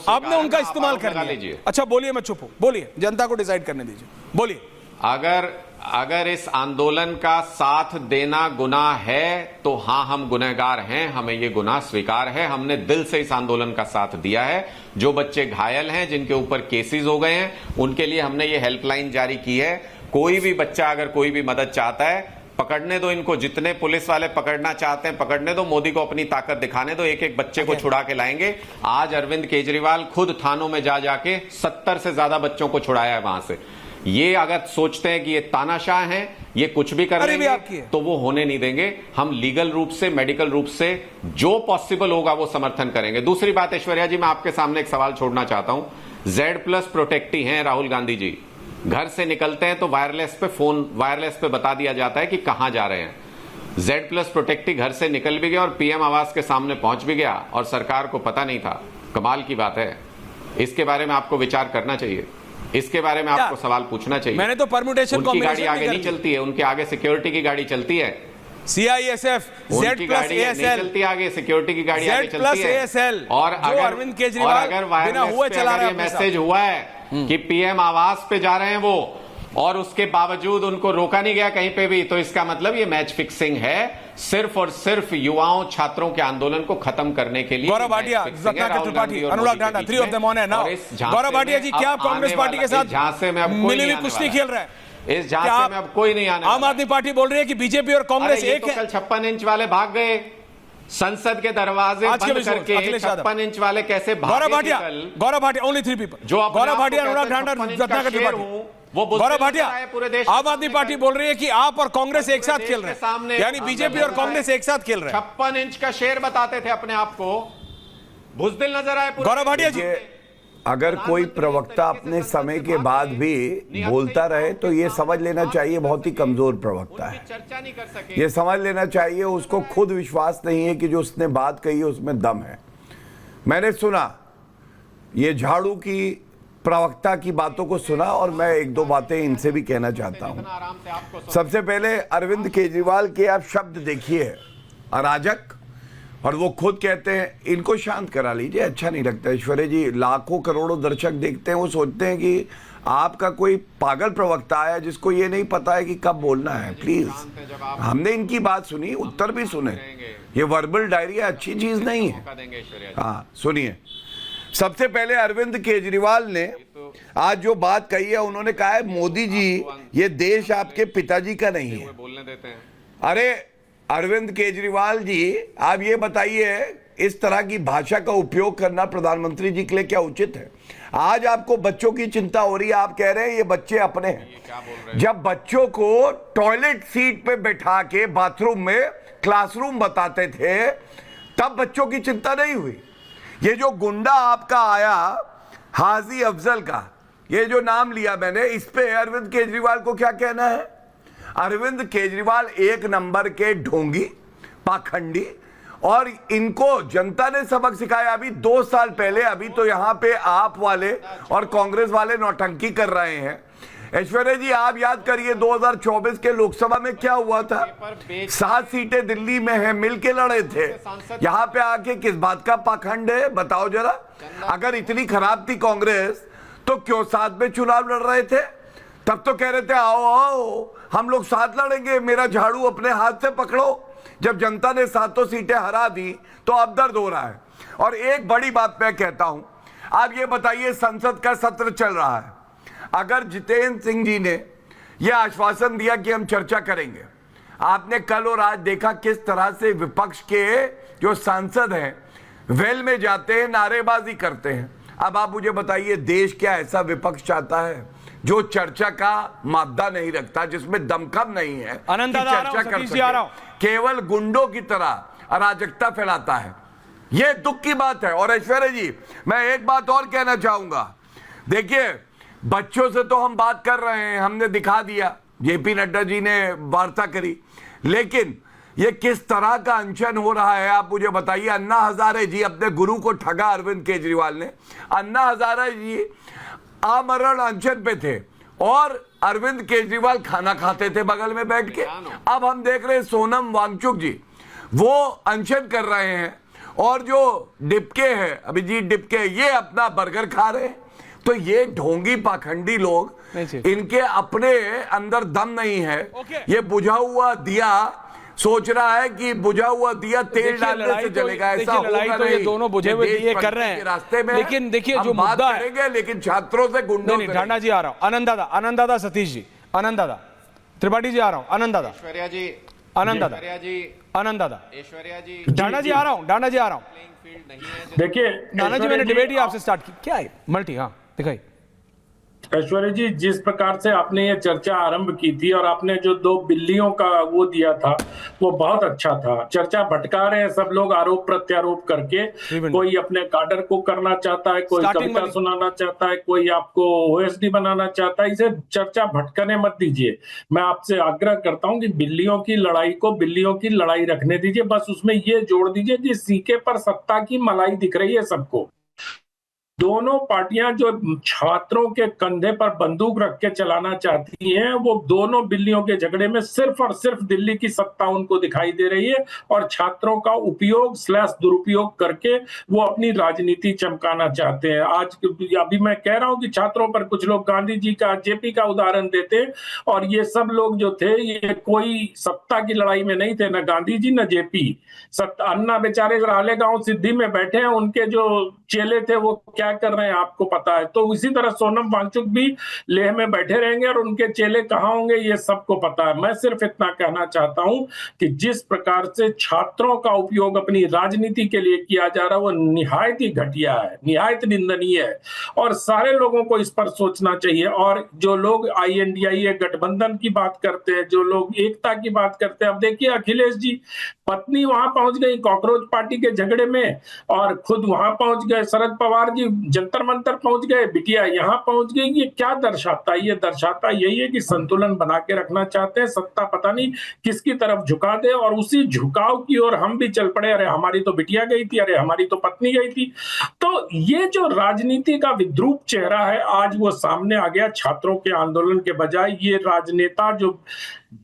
आपने उनका इस्तेमाल कर लिया। अच्छा बोलिए, मैं चुप हूं, बोलिए, जनता को डिसाइड करने दीजिए, बोलिए। अगर इस आंदोलन का साथ देना गुनाह है तो हां, हम गुनहगार हैं, हमें ये गुनाह स्वीकार है, हमने दिल से इस आंदोलन का साथ दिया है। जो बच्चे घायल हैं, जिनके ऊपर केसेस हो गए हैं, उनके लिए हमने ये हेल्पलाइन जारी की है। कोई भी बच्चा अगर कोई भी मदद चाहता है, पकड़ने दो इनको, जितने पुलिस वाले पकड़ना चाहते हैं पकड़ने दो, मोदी को अपनी ताकत दिखाने दो, एक एक बच्चे को छुड़ा के लाएंगे। आज अरविंद केजरीवाल खुद थानों में जा जाके 70 से ज्यादा बच्चों को छुड़ाया है वहां से। ये अगर सोचते हैं कि ये तानाशाह हैं, ये कुछ भी कर लेंगे, तो वो होने नहीं देंगे। हम लीगल रूप से, मेडिकल रूप से जो पॉसिबल होगा वो समर्थन करेंगे। दूसरी बात ऐश्वर्या जी, मैं आपके सामने एक सवाल छोड़ना चाहता हूं। Z+ प्रोटेक्टी हैं राहुल गांधी जी, घर से निकलते हैं तो वायरलेस पे बता दिया जाता है कि कहां जा रहे हैं। Z+ प्रोटेक्टी घर से निकल भी गया और PM आवास के सामने पहुंच भी गया और सरकार को पता नहीं था। कमाल की बात है। इसके बारे में आपको विचार करना चाहिए, इसके बारे में आपको सवाल पूछना चाहिए। मैंने तो परम्यूटेशन उनकी गाड़ी आगे नहीं चलती है, उनके आगे सिक्योरिटी की गाड़ी चलती है। CISF, Z+ASL चलती आगे, सिक्योरिटी की गाड़ी आगे चलती है। Z+ASL और अरविंद केजरीवाल बिना हुए चला रहा है। मैसेज हुआ है कि PM आवास पे जा रहे हैं वो, और उसके बावजूद उनको रोका नहीं गया कहीं पे भी, तो इसका मतलब ये मैच फिक्सिंग है, सिर्फ और सिर्फ युवाओं छात्रों के आंदोलन को खत्म करने के लिए। गौरव भाटिया, रत्नाकर त्रिपाठी, अनुराग ढांडा, 3 ऑफ देम ऑन है नाउ। गौरव भाटिया जी, क्या आप कांग्रेस पार्टी के साथ झांसे में अब मिली हुई कुश्ती खेल रहे हैं? इस झांसे में अब कोई नहीं आने। आम आदमी पार्टी बोल रही है कि बीजेपी और कांग्रेस एक है। कल 56 इंच वाले भाग गए, संसद के दरवाजे बंद करके 56 इंच वाले कैसे भागे? गौरव भाटिया, ओनली 3 पीपल, जो गौरव भाटिया, अनुराग ढांडा, रत्नाकर त्रिपाठी। वो गौरव भाटिया, पूरे देश आम आदमी पार्टी बोल रही है कि आप और कांग्रेस एक साथ खेल रहे हैं, यानी बीजेपी और कांग्रेस एक साथ खेल रहे हैं। 56 इंच का शेर बताते थे अपने आप को, बुजदिल नजर आए। गौरव भाटिया जी, अगर कोई प्रवक्ता अपने समय के बाद भी बोलता रहे तो ये समझ लेना चाहिए बहुत ही कमजोर प्रवक्ता है। चर्चा नहीं कर सके। ये समझ लेना चाहिए उसको खुद विश्वास नहीं है कि जो उसने बात कही है उसमें दम है। मैंने सुना ये झाड़ू की प्रवक्ता की बातों को सुना और मैं एक दो बातें इनसे भी कहना चाहता हूं। सबसे पहले अरविंद केजरीवाल के आप शब्द देखिए, अराजक, और वो खुद कहते हैं, इनको शांत करा लीजिए, अच्छा नहीं लगता। ऐश्वर्या जी, लाखों करोड़ों दर्शक देखते हैं, वो सोचते हैं कि आपका कोई पागल प्रवक्ता है जिसको ये नहीं पता है कि कब बोलना है। प्लीज, हमने इनकी बात सुनी, उत्तर भी सुने। ये वर्बल डायरिया अच्छी चीज नहीं है। हाँ सुनिए, सबसे पहले अरविंद केजरीवाल ने आज जो बात कही है, उन्होंने कहा है मोदी जी ये देश आपके पिताजी का नहीं है। बोलने देते हैं। अरे अरविंद केजरीवाल जी, आप ये बताइए, इस तरह की भाषा का उपयोग करना प्रधानमंत्री जी के लिए क्या उचित है? आज आपको बच्चों की चिंता हो रही है, आप कह रहे हैं ये बच्चे अपने हैं। जब बच्चों को टॉयलेट सीट पे बैठा के बाथरूम में क्लासरूम बताते थे, तब बच्चों की चिंता नहीं हुई। ये जो गुंडा आपका आया हाजी अफजल का, ये जो नाम लिया मैंने, इस पे अरविंद केजरीवाल को क्या कहना है? अरविंद केजरीवाल एक नंबर के ढोंगी, पाखंडी, और इनको जनता ने सबक सिखाया अभी 2 साल पहले। अभी तो यहाँ पे आप वाले और कांग्रेस वाले नौटंकी कर रहे हैं। ऐश्वर्या जी, आप याद करिए 2024 के लोकसभा में क्या हुआ था? 7 सीटें दिल्ली में हैं, मिलके लड़े थे। यहाँ पे आके किस बात का पाखंड है, बताओ जरा। अगर इतनी खराब थी कांग्रेस तो क्यों साथ में चुनाव लड़ रहे थे? तब तो कह रहे थे आओ आओ हम लोग साथ लड़ेंगे, मेरा झाड़ू अपने हाथ से पकड़ो। जब जनता ने 7 सीटें हरा दी तो अब दर्द हो रहा है। और एक बड़ी बात मैं कहता हूं, आप ये बताइए, संसद का सत्र चल रहा है, अगर जितेंद्र सिंह जी ने यह आश्वासन दिया कि हम चर्चा करेंगे, आपने कल और आज देखा किस तरह से विपक्ष के जो सांसद हैं वेल में जाते हैं, नारेबाजी करते हैं। अब आप मुझे बताइए, देश क्या ऐसा विपक्ष चाहता है जो चर्चा का मादा नहीं रखता, जिसमें दमखम नहीं है कि चर्चा कर सके, केवल गुंडों की तरह अराजकता फैलाता है? यह दुख की बात है। और ऐश्वर्या जी, मैं एक बात और कहना चाहूंगा, देखिए बच्चों से तो हम बात कर रहे हैं, हमने दिखा दिया, जेपी नड्डा जी ने वार्ता करी, लेकिन ये किस तरह का अनशन हो रहा है आप मुझे बताइए। अन्ना हजारे जी, अपने गुरु को ठगा अरविंद केजरीवाल ने। अन्ना हजारे जी आमरण अनशन पे थे और अरविंद केजरीवाल खाना खाते थे बगल में बैठ के। अब हम देख रहे हैं सोनम वांगचुक जी, वो अनशन कर रहे हैं, और जो डिपके हैं, अभिजीत डिपके, ये अपना बर्गर खा रहे हैं। तो ये ढोंगी पाखंडी लोग, इनके अपने अंदर दम नहीं है। ये बुझा हुआ दिया सोच रहा है कि बुझा हुआ दिया तेल डालने से जलेगा, ऐसा होगा तो नहीं। ये दोनों बुझे हुए दिए कर रहे हैं रास्ते में, लेकिन देखिए जो बात मुद्दा है, करेंगे लेकिन छात्रों से गुंडों से। ढांडा जी आ रहा हूं, आनंद दादा सतीश जी, आनंद दादा त्रिपाठी जी आ रहा हूं, आनंद दादा, ऐश्वर्या जी, आनंद दादा, आनंद दादा, ऐश्वर्या जी, ढांडा जी आ रहा हूं। देखिए ढांडा जी, मैंने डिबेट ही आपसे स्टार्ट की, क्या है मल्टी? हाँ दिखाई। ऐश्वर्या जी, जिस प्रकार से आपने ये चर्चा आरंभ की थी और आपने जो 2 बिल्लियों का वो दिया था, वो बहुत अच्छा था। चर्चा भटका रहे हैं सब लोग आरोप प्रत्यारोप करके, कोई अपने काडर को करना चाहता है, कोई कविता सुनाना चाहता है, कोई आपको ओएसडी बनाना चाहता है। इसे चर्चा भटकने मत दीजिए। मैं आपसे आग्रह करता हूं कि बिल्लियों की लड़ाई को बिल्लियों की लड़ाई रखने दीजिए। बस उसमें ये जोड़ दीजिए कि सीके पर सत्ता की मलाई दिख रही है सबको। दोनों पार्टियां जो छात्रों के कंधे पर बंदूक रख के चलाना चाहती हैं, वो दोनों बिल्लियों के झगड़े में सिर्फ और सिर्फ दिल्ली की सत्ता उनको दिखाई दे रही है, और छात्रों का उपयोग / दुरुपयोग करके वो अपनी राजनीति चमकाना चाहते हैं। आज अभी मैं कह रहा हूं कि छात्रों पर कुछ लोग गांधी जी का, जेपी का उदाहरण देते हैं, और ये सब लोग जो थे, ये कोई सत्ता की लड़ाई में नहीं थे, न गांधी जी न जेपी। अन्ना बेचारे राले गांव सिद्धि में बैठे हैं, उनके जो चेले थे वो क्या कर रहे हैं आपको पता है। तो इसी तरह सोनम वांगचुक भी लेह में बैठे रहेंगे और उनके चेले कहाँ होंगे ये सबको पता है। मैं सिर्फ इतना कहना चाहता हूं कि जिस प्रकार से छात्रों का उपयोग अपनी राजनीति के लिए किया जा रहा है वो निहायत ही घटिया है, निहायत निंदनीय है और सारे लोगों को इस पर सोचना चाहिए। और जो लोग INDIA गठबंधन की बात करते हैं, जो लोग एकता की बात करते हैं, अब देखिए अखिलेश जी पत्नी वहां पहुंच गई कॉकरोच पार्टी के झगड़े में और खुद वहां पहुंच गए, शरद पवार जी जंतर मंतर पहुंच गए, बिटिया यहां पहुंच गई। ये क्या दर्शाता है? ये दर्शाता यही है कि संतुलन बना के रखना चाहते हैं, सत्ता पता नहीं किसकी तरफ झुका दे और उसी झुकाव की ओर हम भी चल पड़े। अरे हमारी तो बिटिया गई थी, अरे हमारी तो पत्नी गई थी। तो ये जो राजनीति का विद्रूप चेहरा है आज वो सामने आ गया। छात्रों के आंदोलन के बजाय ये राजनेता जो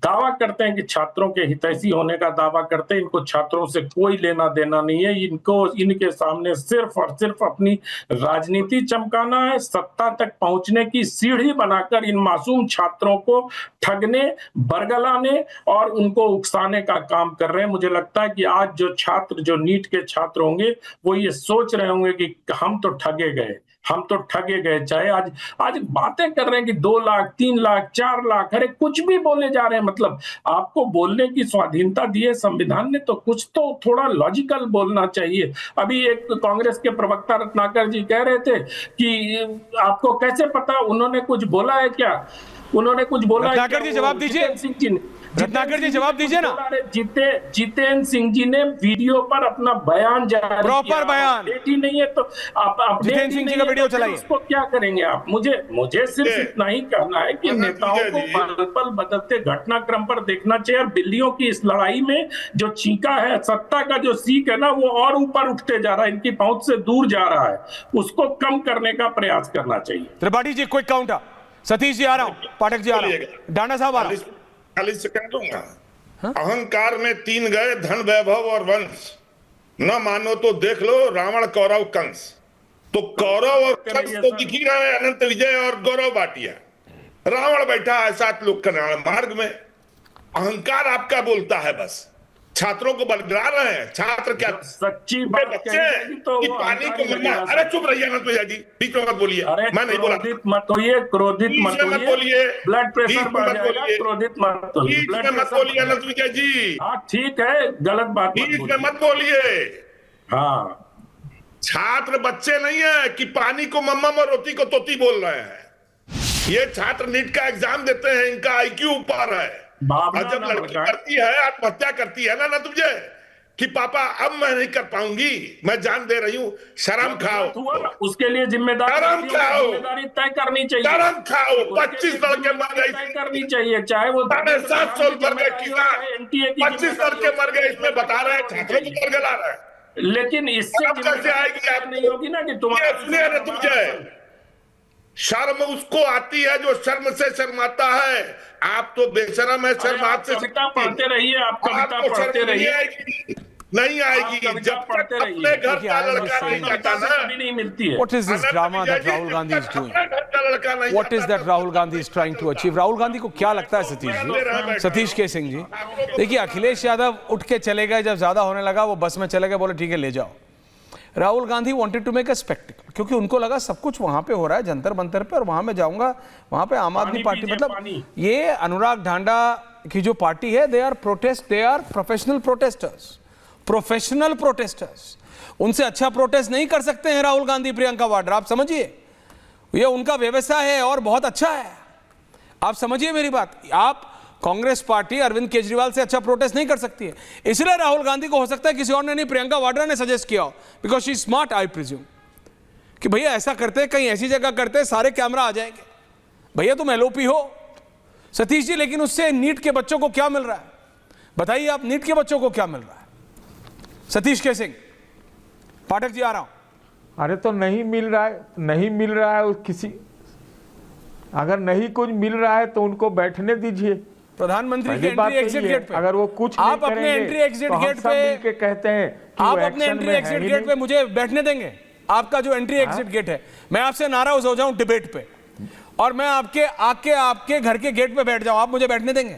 दावा करते हैं कि छात्रों के हितैषी होने का दावा करते हैं, इनको छात्रों से कोई लेना देना नहीं है। इनको इनके सामने सिर्फ और सिर्फ अपनी राजनीति चमकाना है, सत्ता तक पहुंचने की सीढ़ी बनाकर इन मासूम छात्रों को ठगने, बरगलाने और उनको उकसाने का काम कर रहे हैं। मुझे लगता है कि आज जो छात्र, जो नीट के छात्र होंगे वो ये सोच रहे होंगे कि हम तो ठगे गए, हम तो ठगे गए। चाहे आज बातें कर रहे हैं कि 2 लाख 3 लाख 4 लाख, अरे कुछ भी बोले जा रहे हैं। मतलब आपको बोलने की स्वाधीनता दी है संविधान ने, तो कुछ तो थोड़ा लॉजिकल बोलना चाहिए। अभी एक कांग्रेस के प्रवक्ता रत्नाकर जी कह रहे थे कि आपको कैसे पता, उन्होंने कुछ बोला है क्या? उन्होंने कुछ बोला है? रत्नाकर जी जवाब दीजिए, रत्नाकर जी जवाब दीजिए ना। जितेंद्र सिंह जी ने वीडियो पर अपना बयान जारी, प्रॉपर बयान ही नहीं है तो आप जितेंद्र सिंह जी का वीडियो चलाइए। उसको क्या करेंगे आप? मुझे सिर्फ इतना ही कहना है कि नेताओं को पल पल बदलते घटनाक्रम पर देखना चाहिए। और बिल्लियों की इस लड़ाई में जो चीका है, सत्ता का जो सीख है ना, वो और ऊपर उठते जा रहा है, इनकी पहुंच से दूर जा रहा है, उसको कम करने का प्रयास करना चाहिए। त्रिपाठी जी क्विक काउंटर, सतीश जी आ रहा हूं, पाठक जी आ रहा हूं, डांडा साहब आ रहा हूं। 40 सेकंड दूंगा। अहंकार में 3 गए, धन वैभव और वंश, न मानो तो देख लो रावण कौरव कंस। तो कौरव और कंस तो दिख ही रहे हैं, अनंत विजय और गौरव भाटिया। रावण बैठा है 7 लोग कल्याण मार्ग में। अहंकार आपका बोलता है, बस छात्रों को बरगला रहे हैं। छात्र क्या सच्ची बात बच्चे तो पानी को मम्मा, अरे चुप रहिए ना तो जी, बीच में मत बोलिए। मैं नहीं बोला, क्रोधित मत बोलिए, ब्लड प्रेशर बढ़ जाएगा। क्रोधित मत बोलिए, बीच में मत बोलिए अनंत विजय जी। हाँ ठीक है, गलत बात बीच में मत बोलिए। हाँ, छात्र बच्चे नहीं है कि पानी को मम्मा और रोटी को तोती बोल रहे हैं। ये छात्र नीट का एग्जाम देते हैं, इनका IQ ऊपर है। और जब लड़की करती है, आत्महत्या करती है ना तुझे कि पापा अब मैं नहीं कर पाऊंगी, मैं जान दे रही हूँ, शर्म खाओ। उसके लिए जिम्मेदारी तय करनी चाहिए। शर्म खाओ। 25 लड़के मर गए, तय करनी चाहिए, चाहे वो 750 मर गए किसान, 25 लड़के मर गए, इसमें बता रहे हैं छात्रों को बरगला रहे हैं। लेकिन इससे कैसे आएगी आप? नहीं होगी ना कि तुम्हारे तुझे शर्म उसको आती है जो शर्म से शर्माता है। आप तो बेशर्म है, शर्मात से कविता पढ़ते रहिए, आप कविता पढ़ते रहिए। नहीं आएगी जब तक अपने घर का लड़का नहीं जाता ना। नहीं मिलती है। What is this drama that Rahul Gandhi is doing? What is that Rahul Gandhi is trying to achieve? Rahul Gandhi को क्या लगता है सतीश जी, सतीश के सिंह जी? देखिए अखिलेश यादव उठ के चले गए, जब ज्यादा होने लगा वो बस में चले गए, बोले ठीक है ले जाओ। Rahul Gandhi wanted to make a spectacle, क्योंकि उनको लगा सब कुछ वहां पे हो रहा है जंतर मंतर पे, और वहां मैं जाऊंगा, वहां पे आम आदमी पार्टी, मतलब ये अनुराग ढांडा की जो पार्टी है, they are professional protesters, professional protesters. उनसे अच्छा प्रोटेस्ट नहीं कर सकते हैं राहुल गांधी, प्रियंका वाड्रा, आप समझिए, ये उनका व्यवसाय है और बहुत अच्छा है। आप समझिए मेरी बात। आप कांग्रेस पार्टी अरविंद केजरीवाल से अच्छा प्रोटेस्ट नहीं कर सकती है, इसलिए राहुल गांधी को हो सकता है किसी और ने नहीं, प्रियंका वाड्रा ने सजेस्ट किया हो, because she smart I presume, कि भैया ऐसा करते, कहीं ऐसी जगह करते सारे कैमरा आ जाएंगे, भैया तुम LOP हो। सतीश जी लेकिन उससे नीट के बच्चों को क्या मिल रहा है बताइए आप, नीट के बच्चों को क्या मिल रहा है? सतीश के सिंह, पाठक जी आ रहा हूं। अरे तो नहीं मिल रहा है, नहीं मिल रहा है किसी, अगर नहीं कुछ मिल रहा है तो उनको बैठने दीजिए। प्रधानमंत्री के एंट्री एग्जिट गेट पे, अगर वो कुछ आप अपने एंट्री एग्जिट गेट पे कहते हैं, आप अपने एंट्री एग्जिट गेट पे मुझे बैठने देंगे? आपका जो एंट्री एग्जिट गेट है, मैं आपसे नाराज हो जाऊं डिबेट पे और मैं आपके घर के गेट पे बैठ जाऊं, आप मुझे बैठने देंगे?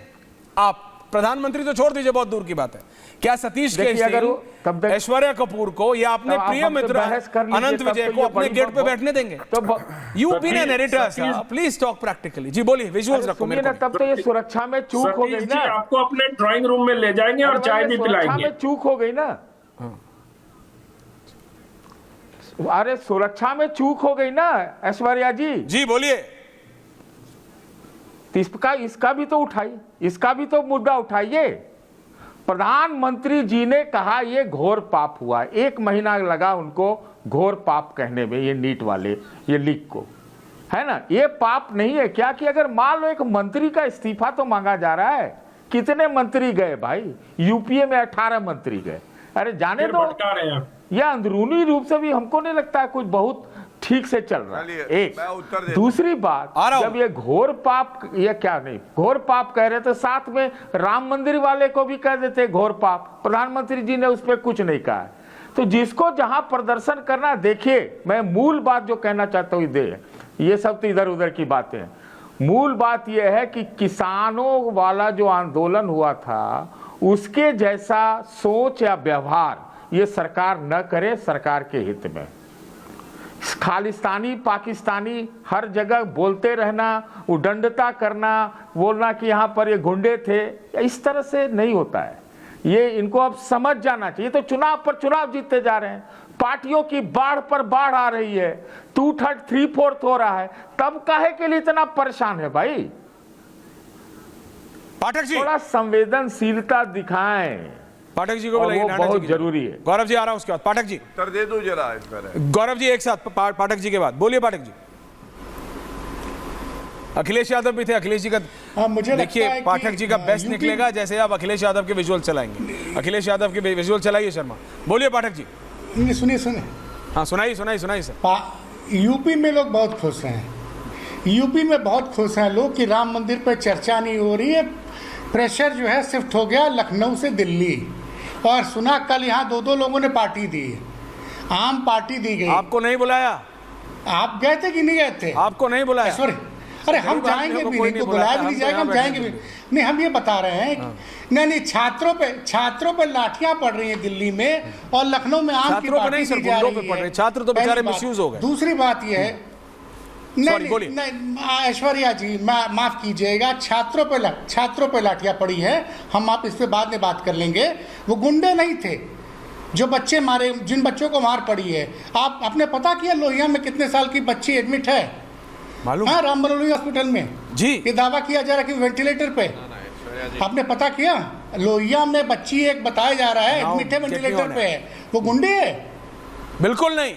आप प्रधानमंत्री तो छोड़ दीजिए, बहुत दूर की बात है। क्या सतीश देखिए, अगर वो केसी तब तक- ऐश्वर्या कपूर को या अपने तो आप प्रिय हमसे मित्र बहस कर लीजिए, अनंत तब विजय तो को ये अपने बड़ी गेट पे बात- बैठने देंगे? तो you been an editor, Satish- please talk practically. जी बोलिए, विजुअल्स रखो सुनिए मेरे ना, को। तब तो ये सुरक्षा में चूक हो गई सतीश जी ना। आपको अपने ड्राइंग रूम में ले जाएंगे और चाय भी सुरक्षा पिलाएंगे। में चूक हो गई ना। अरे सुरक्षा में चूक हो गई ना ऐश्वर्या जी। जी बोलिए। तो इसका भी तो उठाइए, इसका भी तो मुद्दा उठाइए। प्रधानमंत्री जी ने कहा ये घोर पाप हुआ, 1 महीना लगा उनको घोर पाप कहने में, ये नीट वाले ये लीक को, है ना। ये पाप नहीं है क्या कि अगर मान लो एक मंत्री का इस्तीफा तो मांगा जा रहा है, कितने मंत्री गए भाई? यूपीए में 18 मंत्री गए। अरे जाने दो, भटका रहे हैं। यह अंदरूनी रूप से भी हमको नहीं लगता है कुछ बहुत ठीक से चल रहा है। एक दूसरी बात, जब ये घोर पाप, ये क्या नहीं घोर पाप कह रहे थे, साथ में राम मंदिर वाले को भी कह देते घोर पाप। प्रधानमंत्री जी ने उस पर कुछ नहीं कहा। तो जिसको जहां प्रदर्शन करना, देखिए मैं मूल बात जो कहना चाहता हूं, ये सब तो इधर उधर की बातें हैं। मूल बात यह है कि किसानों वाला जो आंदोलन हुआ था, उसके जैसा सोच या व्यवहार ये सरकार न करे, सरकार के हित में। खालिस्तानी पाकिस्तानी हर जगह बोलते रहना, उदंडता करना, बोलना कि यहाँ पर ये गुंडे थे, इस तरह से नहीं होता है। ये इनको अब समझ जाना चाहिए। तो चुनाव पर चुनाव जीतते जा रहे हैं, पार्टियों की बाढ़ पर बाढ़ आ रही है, 2/3 3/4 हो रहा है, तब काहे के लिए इतना परेशान है भाई? पाठक जी थोड़ा संवेदनशीलता दिखाएं, पाठक जी को और बुलाइए, वो नाना जी बहुत की। जरूरी है। गौरव जी आ रहा हूं उसके बाद। पाठक जी उत्तर दे दो जरा इस पर। गौरव जी एक साथ पाठक जी के बाद बोलिए। पाठक जी, अखिलेश यादव भी थे, अखिलेश जी का मुझे देखिए, पाठक जी का बेस्ट निकलेगा जैसे आप अखिलेश यादव के विजुअल चलाएंगे। अखिलेश यादव के विजुअल चलाइए शर्मा। बोलिए पाठक जी। सुनिए हाँ सुनाइए सर। यूपी में लोग बहुत खुश हैं, यूपी में बहुत खुश हैं लोग कि राम मंदिर पर चर्चा नहीं हो रही है। प्रेशर जो है शिफ्ट हो गया लखनऊ से दिल्ली, और सुना कल यहाँ 2 लोगों ने पार्टी दी, आम पार्टी दी गई। आपको नहीं बुलाया? आप गए थे कि नहीं गए थे? आपको नहीं बुलाया? सॉरी, अरे हम जाएंगे भी नहीं, तो बुलाया भी नहीं जाएगा, हम जाएंगे भी नहीं। हम ये बता रहे हैं नहीं, छात्रों पे लाठियां पड़ रही हैं दिल्ली में, और लखनऊ में आम की पार्टी दी जा रही है। छात्र तो बेचारे मिसयूज हो गए। दूसरी बात यह है, नहीं ऐश्वर्या जी माफ कीजिएगा, छात्रों पे लाठियां पड़ी है, हम आप इस पे बाद में बात कर लेंगे। वो गुंडे नहीं थे जो बच्चे मारे, जिन बच्चों को मार पड़ी है। आपने पता किया लोहिया में कितने साल की बच्ची एडमिट है? मालूम? हाँ, राम मनोहर हॉस्पिटल में जी। ये दावा किया जा रहा है कि वेंटिलेटर पे। आपने पता किया? लोहिया में बच्ची एक बताया जा रहा है एडमिट है, वेंटिलेटर पे है। वो गुंडे है? बिल्कुल नहीं।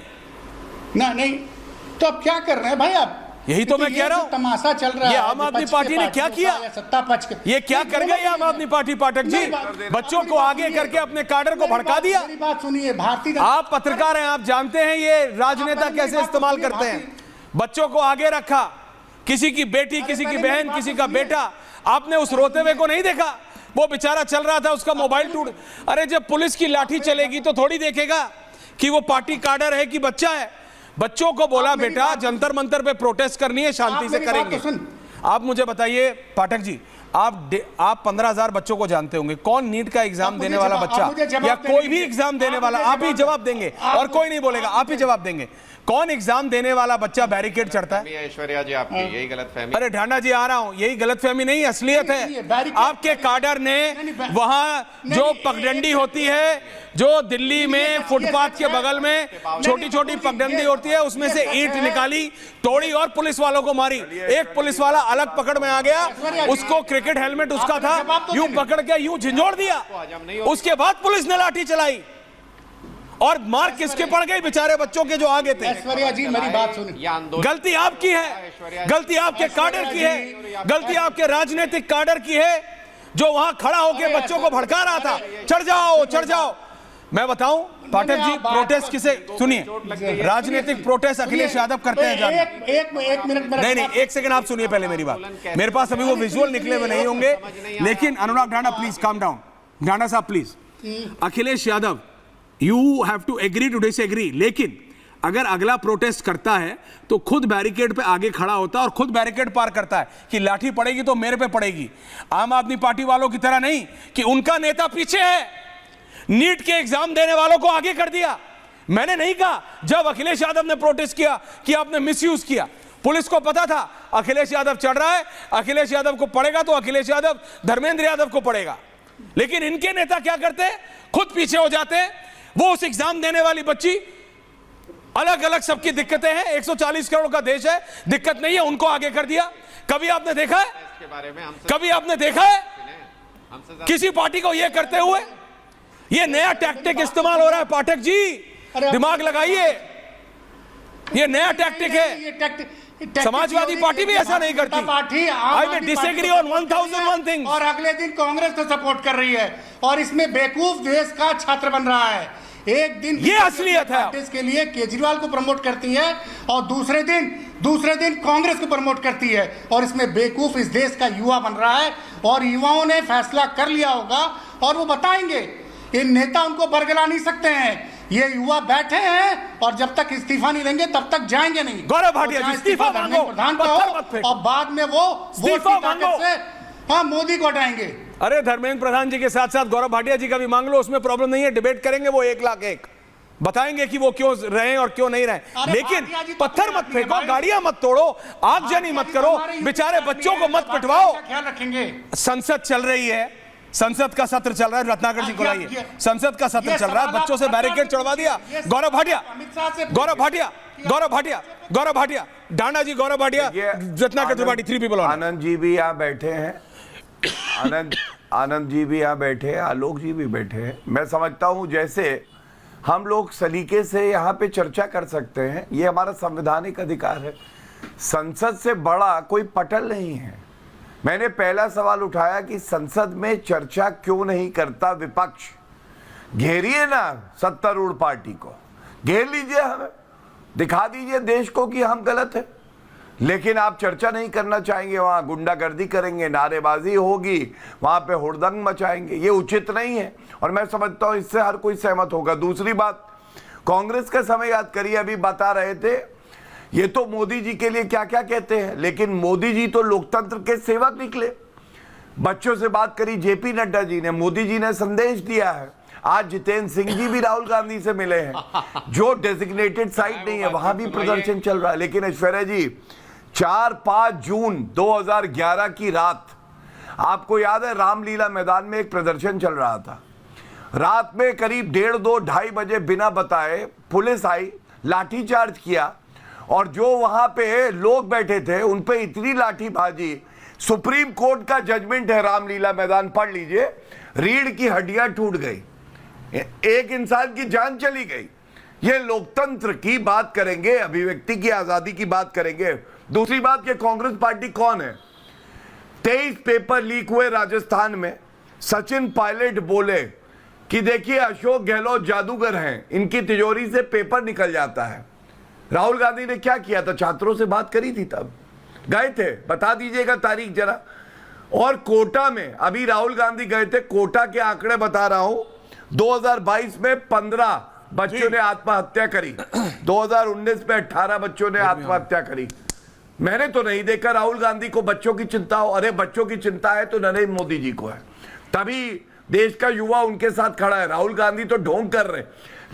नहीं तो अब क्या कर रहे हैं भाई आप? यही तो मैं कह रहा हूँ, तमाशा चल रहा है। ये आम आदमी पार्टी ने क्या किया? सत्ता पक्ष ये क्या कर गई आम आदमी पार्टी? पाठक जी, बच्चों को आगे करके अपने काडर को भड़का दिया। मेरी बात सुनिए, भारतीय आप पत्रकार हैं, आप जानते हैं ये राजनेता कैसे इस्तेमाल करते हैं। बच्चों को आगे रखा, किसी की बेटी, किसी की बहन, किसी का बेटा। आपने उस रोते हुए को नहीं देखा? वो बेचारा चल रहा था, उसका मोबाइल टूट। अरे जब पुलिस की लाठी चलेगी तो थोड़ी देखेगा कि वो पार्टी काडर है कि बच्चा है। बच्चों को बोला बेटा जंतर मंतर पे प्रोटेस्ट करनी है, शांति से करेंगे। आप मुझे बताइए पाठक जी, आप 15,000 बच्चों को जानते होंगे। कौन नीट का एग्जाम देने वाला बच्चा या कोई भी एग्जाम देने वाला, आप ही जवाब देंगे और कोई नहीं बोलेगा, आप ही जवाब देंगे। कौन एग्जाम देने वाला बच्चा बैरिकेड चढ़ता है? ऐश्वर्या जी आपकी यही गलतफहमी। अरे ढांडा जी आ रहा हूं, यही गलतफहमी नहीं असलियत है। आपके काडर ने वहां जो पगडंडी होती है, जो दिल्ली में फुटपाथ के बगल में छोटी छोटी पगडंडी होती है, उसमें से ईंट निकाली, तोड़ी और पुलिस वालों को मारी। एक पुलिस वाला अलग पकड़ में आ गया, उसको क्रिकेट हेलमेट उसका था, यूं पकड़ के यूं झंझोड़ दिया। उसके बाद पुलिस ने लाठी चलाई और मार किसके पड़ गई? बेचारे बच्चों के जो आगे थे। ऐश्वर्या जी मेरी बात सुनिए, गलती आपकी है, गलती आपके काडर की है, गलती आपके राजनीतिक काडर की है जो वहां खड़ा होकर बच्चों को भड़का रहा था। चढ़ जाओ। मैं बताऊं पाठक जी, प्रोटेस्ट किसे? सुनिए, राजनीतिक प्रोटेस्ट अखिलेश यादव करते हैं। एक मिनट नहीं, एक सेकंड आप सुनिए पहले मेरी बात। मेरे पास अभी वो विजुअल निकले हुए नहीं होंगे, लेकिन Anurag Dhanda please calm down. Dhanda साहब please. Akhilesh Yadav, you have to agree to disagree, लेकिन अगर अगला प्रोटेस्ट करता है तो खुद बैरिकेड पे आगे खड़ा होता है और खुद बैरिकेड पार करता है कि लाठी पड़ेगी तो मेरे पे पड़ेगी। आम आदमी पार्टी वालों की तरह नहीं कि उनका नेता पीछे है। नीट के एग्जाम देने वालों को आगे कर दिया। मैंने नहीं कहा जब अखिलेश यादव ने प्रोटेस्ट किया कि आपने मिसयूज किया। पुलिस को पता था अखिलेश यादव चढ़ रहा है, अखिलेश यादव को पड़ेगा तो अखिलेश यादव धर्मेंद्र यादव को पड़ेगा। लेकिन इनके नेता क्या करते, खुद पीछे हो जाते। वो उस एग्जाम देने वाली बच्ची, अलग अलग सबकी दिक्कतें हैं, 140 करोड़ का देश है, दिक्कत नहीं है, उनको आगे कर दिया। कभी आपने देखा है, कभी आपने देखा है किसी पार्टी को यह करते हुए? ये नया टैक्टिक इस्तेमाल हो रहा है पाठक जी, दिमाग लगाइए, ये नया टैक्टिक है। समाजवादी पार्टी भी ऐसा नहीं करती। Party I will disagree on 1001 things. और अगले दिन कांग्रेस को सपोर्ट कर रही है और इसमें बेवकूफ देश का छात्र बन रहा है। एक दिन ये असलियत है इसके लिए केजरीवाल को प्रमोट करती है और दूसरे दिन कांग्रेस को प्रमोट करती है और इसमें बेवकूफ इस देश का युवा बन रहा है। और युवाओं ने फैसला कर लिया होगा और वो बताएंगे। ये नेता उनको बरगला नहीं सकते हैं। ये युवा बैठे हैं और जब तक इस्तीफा नहीं देंगे तब तक जाएंगे नहीं। गौरव भाटिया जी, इस्तीफा मांगो, प्रधान का हो और बाद में वो इस्तीफा मांगो से हाँ मोदी को हटाएंगे। अरे धर्मेंद्र प्रधान जी के साथ साथ गौरव भाटिया जी का भी मांग लो, उसमें प्रॉब्लम नहीं है। डिबेट करेंगे, वो 1,00,000 बताएंगे कि वो क्यों रहे और क्यों नहीं रहे। लेकिन पत्थर मत फेंको, गाड़ियां मत तोड़ो, आगजनी मत करो, बेचारे बच्चों को मत पिटवाओ। ख्याल रखेंगे। संसद चल रही है, संसद का सत्र चल रहा है, रत्नाकर जी को लाइए। संसद का सत्र चल रहा है, बच्चों से बैरिकेड चढ़वा दिया। गौरव भाटिया, डांडा जी, गौरव भाटिया, रत्नाकर त्रिपाठी, 3 पीपल। आनंद जी भी यहाँ बैठे हैं, आनंद जी भी यहाँ बैठे हैं, आलोक जी भी बैठे हैं। मैं समझता हूँ जैसे हम लोग सलीके से यहाँ पे चर्चा कर सकते हैं, ये हमारा संवैधानिक अधिकार है। संसद से बड़ा कोई पटल नहीं है। मैंने पहला सवाल उठाया कि संसद में चर्चा क्यों नहीं करता विपक्ष? घेरिए ना सत्तारूढ़ पार्टी को, घेर लीजिए, हमें दिखा दीजिए देश को कि हम गलत हैं। लेकिन आप चर्चा नहीं करना चाहेंगे, वहां गुंडागर्दी करेंगे, नारेबाजी होगी, वहां पे हुड़दंग मचाएंगे। ये उचित नहीं है और मैं समझता हूं इससे हर कोई सहमत होगा। दूसरी बात, कांग्रेस का समय याद करिए, अभी बता रहे थे ये तो मोदी जी के लिए क्या क्या कहते हैं, लेकिन मोदी जी तो लोकतंत्र के सेवक निकले। बच्चों से बात करी जेपी नड्डा जी ने, मोदी जी ने संदेश दिया है। आज जितेंद्र सिंह जी भी राहुल गांधी से मिले हैं। जो डेजिग्नेटेड साइट नहीं है वहां भी प्रदर्शन चल रहा है। लेकिन ऐश्वर्या जी, 4-5 जून 2011 की रात, आपको याद है रामलीला मैदान में एक प्रदर्शन चल रहा था। रात में करीब 1:30-2:30 बजे बिना बताए पुलिस आई, लाठीचार्ज किया और जो वहां पे लोग बैठे थे उन पे इतनी लाठीबाजी। सुप्रीम कोर्ट का जजमेंट है, रामलीला मैदान पढ़ लीजिए, रीढ़ की हड्डियां टूट गई, एक इंसान की जान चली गई। ये लोकतंत्र की बात करेंगे, अभिव्यक्ति की आजादी की बात करेंगे। दूसरी बात, कि कांग्रेस पार्टी कौन है? 23 पेपर लीक हुए राजस्थान में। सचिन पायलट बोले कि देखिए अशोक गहलोत जादूगर हैं, इनकी तिजोरी से पेपर निकल जाता है। राहुल गांधी ने क्या किया था? छात्रों से बात करी थी, तब गए थे, बता दीजिएगा तारीख जरा। और कोटा में अभी राहुल गांधी गए थे, कोटा के आंकड़े बता रहा हूं, 2022 में 15 बच्चों ने आत्महत्या करी, 2019 में 18 बच्चों ने आत्महत्या करी। मैंने तो नहीं देखा राहुल गांधी को बच्चों की चिंता हो। अरे बच्चों की चिंता है तो नरेंद्र मोदी जी को है, तभी देश का युवा उनके साथ खड़ा है। राहुल गांधी तो ढोंग कर रहे,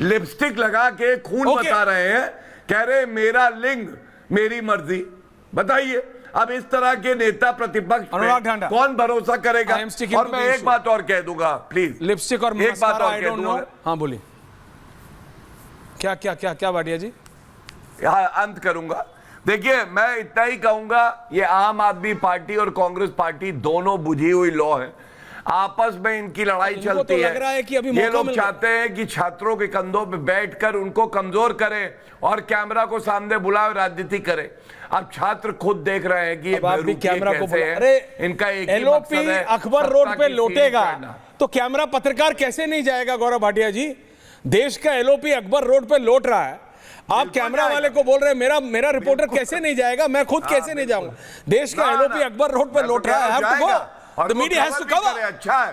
लिपस्टिक लगा के खून बता रहे हैं, कह रहे मेरा लिंग मेरी मर्जी। बताइए अब इस तरह के नेता प्रतिपक्ष पे कौन भरोसा करेगा? और मैं एक बात और कह दूंगा, प्लीज, लिपस्टिक और एक बात और कह दूंगा। हाँ बोलिए, क्या क्या क्या क्या भाटिया जी? अंत करूंगा। देखिए मैं इतना ही कहूंगा, ये आम आदमी पार्टी और कांग्रेस पार्टी दोनों बुझी हुई लौ है, आपस में इनकी लड़ाई चलती तो लग रहा है कि अभी ये लोग चाहते हैं कि छात्रों के कंधों पे बैठकर उनको कमजोर करें और कैमरा को सामने बुलाए, राजनीति करें। अब छात्र खुद देख रहे हैं कि ये कैमरा को अरे इनका एक एलओपी अकबर रोड पे लौटेगा तो कैमरा पत्रकार कैसे नहीं जाएगा? गौरव भाटिया जी, देश का एलओपी अकबर रोड पे लौट रहा है, आप कैमरा वाले को बोल रहे हैं मेरा रिपोर्टर कैसे नहीं जाएगा? मैं खुद कैसे नहीं जाऊंगा? देश का एलओपी अकबर रोड पे लौट रहा है, The media has to cover. अच्छा है,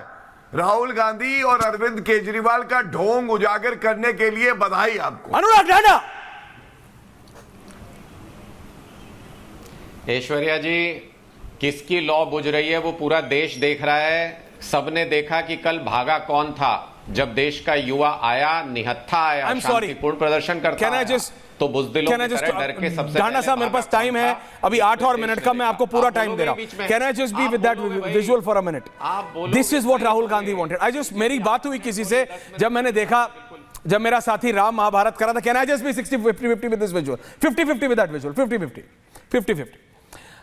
राहुल गांधी और अरविंद केजरीवाल का ढोंग उजागर करने के लिए बधाई आपको। अनुराग ठाकुर ऐश्वर्या जी, किसकी लॉ बुझ रही है वो पूरा देश देख रहा है। सबने देखा कि कल भागा कौन था जब देश का युवा आया, निहत्था आया, शांतिपूर्ण प्रदर्शन करता आया। तो बुज़दिलों की तरह डर के सबसे ढांडा साहब, मेरे पास टाइम है अभी 8 और मिनट का, मैं आपको पूरा टाइम दे रहा हूं। Can I just be with that visual for a minute? This is what Rahul Gandhi wanted. I just, मेरी बात हुई किसी से जब मैंने देखा, जब मेरा साथी राम महाभारत कर रहा था। Can I just be 60-50-50 with this visual, 50-50 with that visual, 50-50।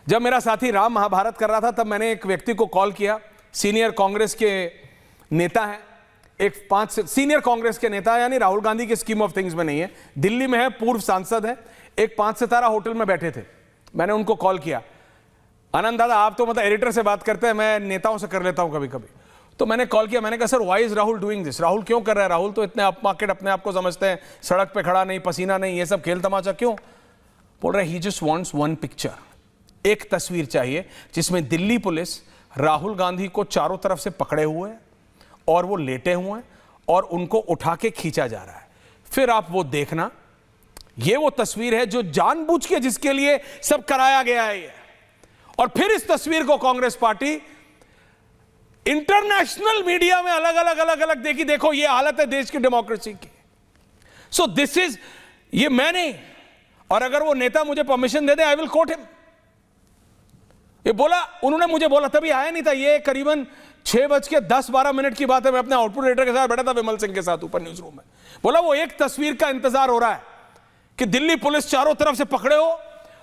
जब मेरा साथी राम महाभारत कर रहा था तब मैंने एक व्यक्ति को कॉल किया, सीनियर कांग्रेस के नेता हैं, एक 5 सीनियर कांग्रेस के नेता, यानी राहुल गांधी के स्कीम ऑफ थिंग्स में नहीं है, दिल्ली में है, पूर्व सांसद है, एक 5 सितारा होटल में बैठे थे। मैंने उनको कॉल किया, आनंद दादा आप तो मतलब एडिटर से बात करते हैं, मैं नेताओं से कर लेता हूं कभी कभी। तो मैंने कॉल किया, मैंने कहा sir why is Rahul doing this? Rahul क्यों कर रहा है? राहुल तो इतने अप मार्केट अपने आप को समझते हैं, सड़क पे खड़ा नहीं, पसीना नहीं, ये सब खेल तमाचा क्यों? बोल रहे ही जस्ट वांट्स वन पिक्चर, एक तस्वीर चाहिए जिसमें दिल्ली पुलिस राहुल गांधी को चारों तरफ से पकड़े हुए हैं और वो लेटे हुए हैं और उनको उठा के खींचा जा रहा है। फिर आप वो देखना, ये वो तस्वीर है जो जानबूझ के जिसके लिए सब कराया गया है ये। और फिर इस तस्वीर को कांग्रेस पार्टी इंटरनेशनल मीडिया में अलग अलग देखी, देखो ये हालत है देश की डेमोक्रेसी की। सो दिस इज, ये मैं नहीं, और अगर वो नेता मुझे परमिशन दे दे आई विल कोट हिम। ये बोला, उन्होंने मुझे बोला, तभी आया नहीं था, ये करीबन 6:10-12 की बात है। मैं अपने आउटपुट एडिटर के साथ बैठा था विमल सिंह के साथ ऊपर न्यूज रूम में। बोला वो एक तस्वीर का इंतजार हो रहा है कि दिल्ली पुलिस चारों तरफ से पकड़े हो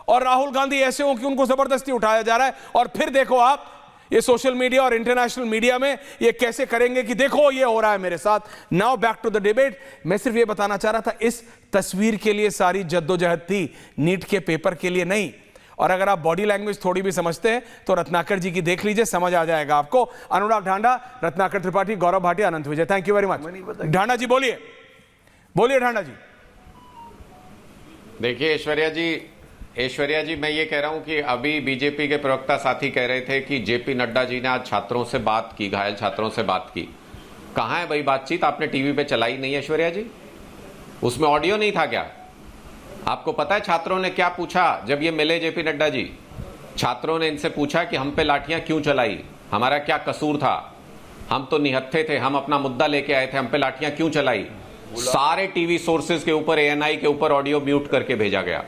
और राहुल गांधी ऐसे हो कि उनको जबरदस्ती उठाया जा रहा है। और फिर देखो आप ये सोशल मीडिया और इंटरनेशनल मीडिया में ये कैसे करेंगे कि देखो ये हो रहा है मेरे साथ। Now back to the debate. मैं सिर्फ ये बताना चाह रहा था, इस तस्वीर के लिए सारी जद्दोजहद थी, नीट के पेपर के लिए नहीं। और अगर आप बॉडी लैंग्वेज थोड़ी भी समझते हैं तो रत्नाकर जी की देख लीजिए, समझ आ जाएगा आपको। Anurag Dhanda, Ratnakar Tripathi, Gaurav Bhatia, Anant Vijay, thank you very much. Dhanda ji बोलिए, बोलिए ढांडा जी। देखिए ऐश्वर्या जी, मैं ये कह रहा हूं कि अभी बीजेपी के प्रवक्ता साथी कह रहे थे कि जेपी नड्डा जी ने आज छात्रों से बात की, घायल छात्रों से बात की। कहां है भाई बातचीत? आपने टीवी पे चलाई नहीं ऐश्वर्या जी? उसमें ऑडियो नहीं था क्या? आपको पता है छात्रों ने क्या पूछा जब ये मिले जेपी नड्डा जी? छात्रों ने इनसे पूछा कि हम पे लाठियां क्यों चलाई, हमारा क्या कसूर था, हम तो निहत्थे थे, हम अपना मुद्दा लेके आए थे, हम पे लाठियां क्यों चलाई? सारे टीवी सोर्सेज के ऊपर, ANI के ऊपर ऑडियो म्यूट करके भेजा गया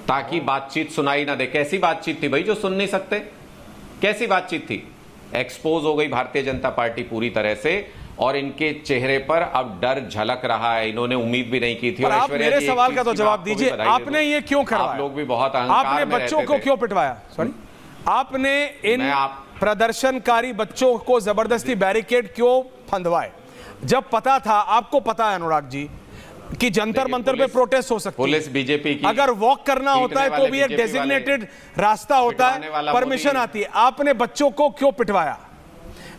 ताकि बातचीत सुनाई ना दे। कैसी बातचीत थी भाई जो सुन नहीं सकते? कैसी बातचीत थी? एक्सपोज हो गई भारतीय जनता पार्टी पूरी तरह से और इनके चेहरे पर अब डर झलक रहा है। इन्होंने उम्मीद भी नहीं की थी। और आप मेरे सवाल का तो जवाब दीजिए, आपने ये क्यों करवाया? आप लोग भी बहुत अहंकार आपने बच्चों को क्यों पिटवाया? सॉरी, आपने इन प्रदर्शनकारी बच्चों को जबरदस्ती बैरिकेड क्यों फंदवाए जब पता था, आपको पता है अनुराग जी, कि जंतर मंतर पे प्रोटेस्ट हो सकती है? पुलिस बीजेपी की, अगर वॉक करना होता है तो भी एक डेजिग्नेटेड रास्ता होता है, परमिशन आती है। आपने बच्चों को क्यों पिटवाया?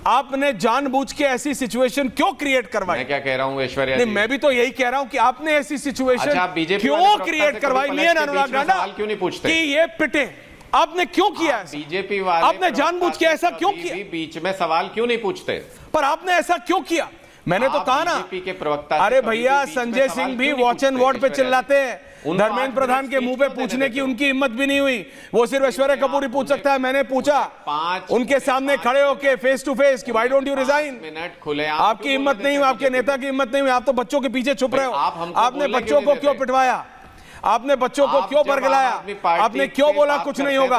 आपने जानबूझ के ऐसी सिचुएशन क्यों क्रिएट करवाई? मैं क्या कह रहा हूं ऐश्वर्या जी? मैं भी तो यही कह रहा हूं कि आपने ऐसी सिचुएशन क्यों क्रिएट करवाई? मैं अनुराग ढांडा क्यों नहीं पूछते कि ये पिटे, आपने क्यों किया? बीजेपी वाले आपने जानबूझ के ऐसा क्यों किया? बीच में सवाल क्यों नहीं पूछते? पर आपने ऐसा क्यों किया? मैंने तो कहा ना, बीजेपी के प्रवक्ता, अरे भैया संजय सिंह भी वॉच एंड वॉर्ड पे चिल्लाते हैं, धर्मेंद्र प्रधान के मुंह पे पूछने की उनकी हिम्मत भी नहीं हुई। वो सिर्फ ऐश्वर्या कपूर ही पूछ सकता है। मैंने पूछा उनके सामने खड़े होके फेस टू फेस कि why don't you resign? Minute खुले, आपकी हिम्मत नहीं हुई, आपके नेता की हिम्मत नहीं हुई, आप तो बच्चों के पीछे छुप रहे हो। आपने बच्चों को क्यों पिटवाया? आपने बच्चों को क्यों बरगलाया? आपने क्यों बोला कुछ नहीं होगा?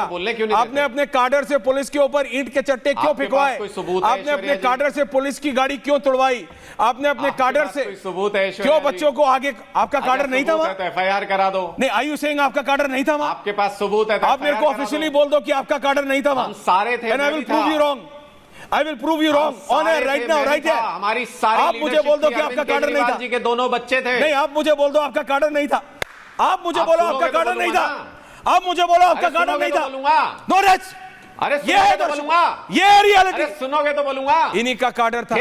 आपने अपने काडर से पुलिस के ऊपर ईंट के चट्टे क्यों फिकवाए? आपने अपने काडर से पुलिस की गाड़ी क्यों तोड़वाई? आपने अपने काडर से क्यों बच्चों को आगे? आपका काडर नहीं था वहां? FIR करा दो। नहीं, आर यू सेइंग आपका काडर नहीं था वहां? आपके पास सबूत है? आप मेरे को ऑफिशियली बोल दो कि आपका काडर नहीं था वहां। सारे थे। And I will prove you wrong. I will prove you wrong on air right now, right here. हमारी सारी आप मुझे बोल दो कि आपका काडर नहीं था। जी के दोनों बच्चे थे। नहीं, आप मुझे बोल दो आपका काडर नहीं था। आप मुझे बोलो आपका काडर नहीं था। आप मुझे बोलो आपका काडर नहीं था। नो रच। अरे ये तो बोलूंगा, ये रियलिटी। सुनोगे तो बोलूंगा। इन्हीं का काडर था,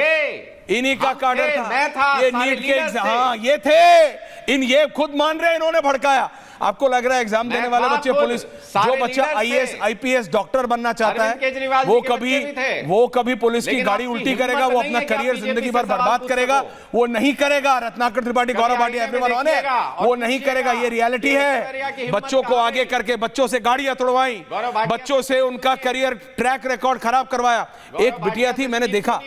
इन्हीं का काडर था। मैं था, ये नीट के, हाँ ये थे। ये खुद मान रहे इन्होंने भड़काया। आपको लग रहा है एग्जाम देने वाले बच्चे पुलिस, जो बच्चा आईएएस आईपीएस डॉक्टर बनना चाहता है वो कभी पुलिस की गाड़ी उल्टी करेगा, वो अपना करियर जिंदगी भर बर्बाद करेगा, वो नहीं करेगा। रत्नाकर त्रिपाठी, गौरव भाटिया, एवरीवन ऑन है, वो नहीं करेगा। ये रियलिटी है। बच्चों को आगे करके बच्चों से गाड़ियां तोड़वाई, बच्चों से उनका करियर ट्रैक रिकॉर्ड खराब करवाया। एक बिटिया थी, मैंने देखा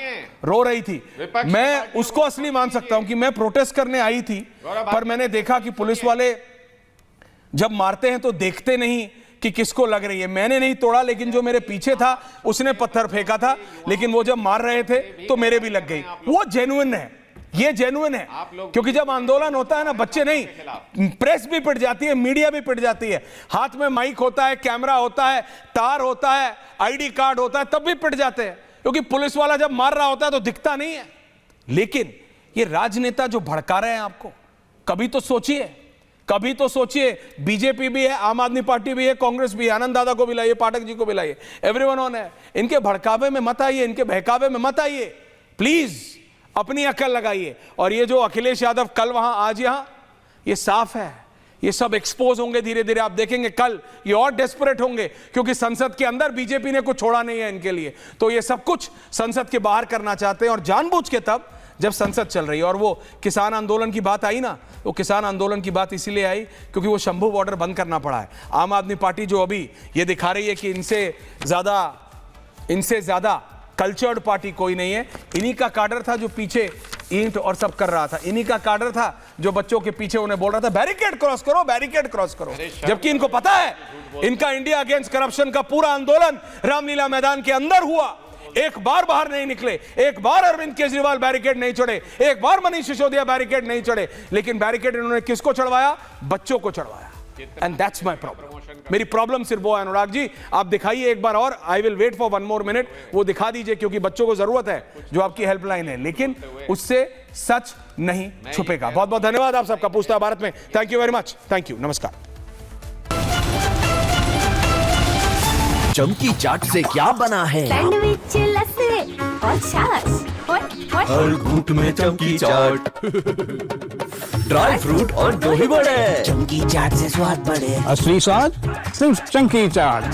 रो रही थी, मैं उसको असली मान सकता हूं कि मैं प्रोटेस्ट करने आई थी, पर मैंने देखा कि पुलिस वाले जब मारते हैं तो देखते नहीं कि किसको लग रही है। मैंने नहीं तोड़ा, लेकिन जो मेरे पीछे था उसने पत्थर फेंका था, लेकिन वो जब मार रहे थे तो मेरे भी लग गई। वो जेन्युइन है, ये जेन्युइन है, क्योंकि जब आंदोलन होता है ना, बच्चे नहीं, प्रेस भी पिट जाती है, मीडिया भी पिट जाती है, हाथ में माइक होता है, कैमरा होता है, तार होता है, आईडी कार्ड होता है, तब भी पिट जाते हैं, क्योंकि पुलिस वाला जब मार रहा होता है तो दिखता नहीं है। लेकिन ये राजनेता जो भड़का रहे हैं आपको, कभी तो सोचिए, बीजेपी भी है, आम आदमी पार्टी भी है, कांग्रेस भी है, आनंद दादा को भी लाइए, पाठक जी को भी लाइए, एवरीवन ऑन है। इनके भड़कावे में मत आइए, इनके बहकावे में मत आइए, प्लीज अपनी अकल लगाइए। और ये जो अखिलेश यादव कल वहां आज यहां, ये साफ है, ये सब एक्सपोज होंगे धीरे धीरे। आप देखेंगे कल ये और डेस्परेट होंगे, क्योंकि संसद के अंदर बीजेपी ने कुछ छोड़ा नहीं है इनके लिए, तो ये सब कुछ संसद के बाहर करना चाहते हैं, और जानबूझ के तब जब संसद चल रही है। और वो किसान आंदोलन की बात आई ना, वो किसान आंदोलन की बात इसीलिए आई क्योंकि वो शंभू बॉर्डर बंद करना पड़ा है। आम आदमी पार्टी जो अभी ये दिखा रही है कि इनसे ज्यादा कल्चर्ड पार्टी कोई नहीं है, इन्हीं का काडर था जो पीछे ईंट और सब कर रहा था, इन्हीं का काडर था जो बच्चों के पीछे उन्हें बोल रहा था बैरिकेड क्रॉस करो, बैरिकेड क्रॉस करो, जबकि इनको पता है इनका इंडिया अगेंस्ट करप्शन का पूरा आंदोलन रामलीला मैदान के अंदर हुआ। एक बार बाहर नहीं निकले, एक बार अरविंद केजरीवाल बैरिकेड नहीं चढ़े, एक बार मनीष सिसोदिया बैरिकेड नहीं चढ़े, लेकिन बैरिकेड इन्होंने किसको चढ़वाया? बच्चों को चढ़वाया। And that's my problem. मेरी प्रॉब्लम सिर्फ वो है। अनुराग जी आप दिखाइए एक बार और, I will wait for 1 more minute, वो दिखा दीजिए, क्योंकि बच्चों को जरूरत है जो आपकी हेल्पलाइन है, लेकिन उससे सच नहीं छुपेगा। बहुत बहुत धन्यवाद आप सबका। पूछता भारत में, thank you very much, thank you, नमस्कार। चमकी चाट से क्या बना है? सैंडविच, लस्सी और छाछ, हर घूंट में चमकी चाट, ड्राई फ्रूट और दही बड़े, चमकी चाट से स्वाद बढ़े। असली स्वाद सिर्फ चमकी चाट।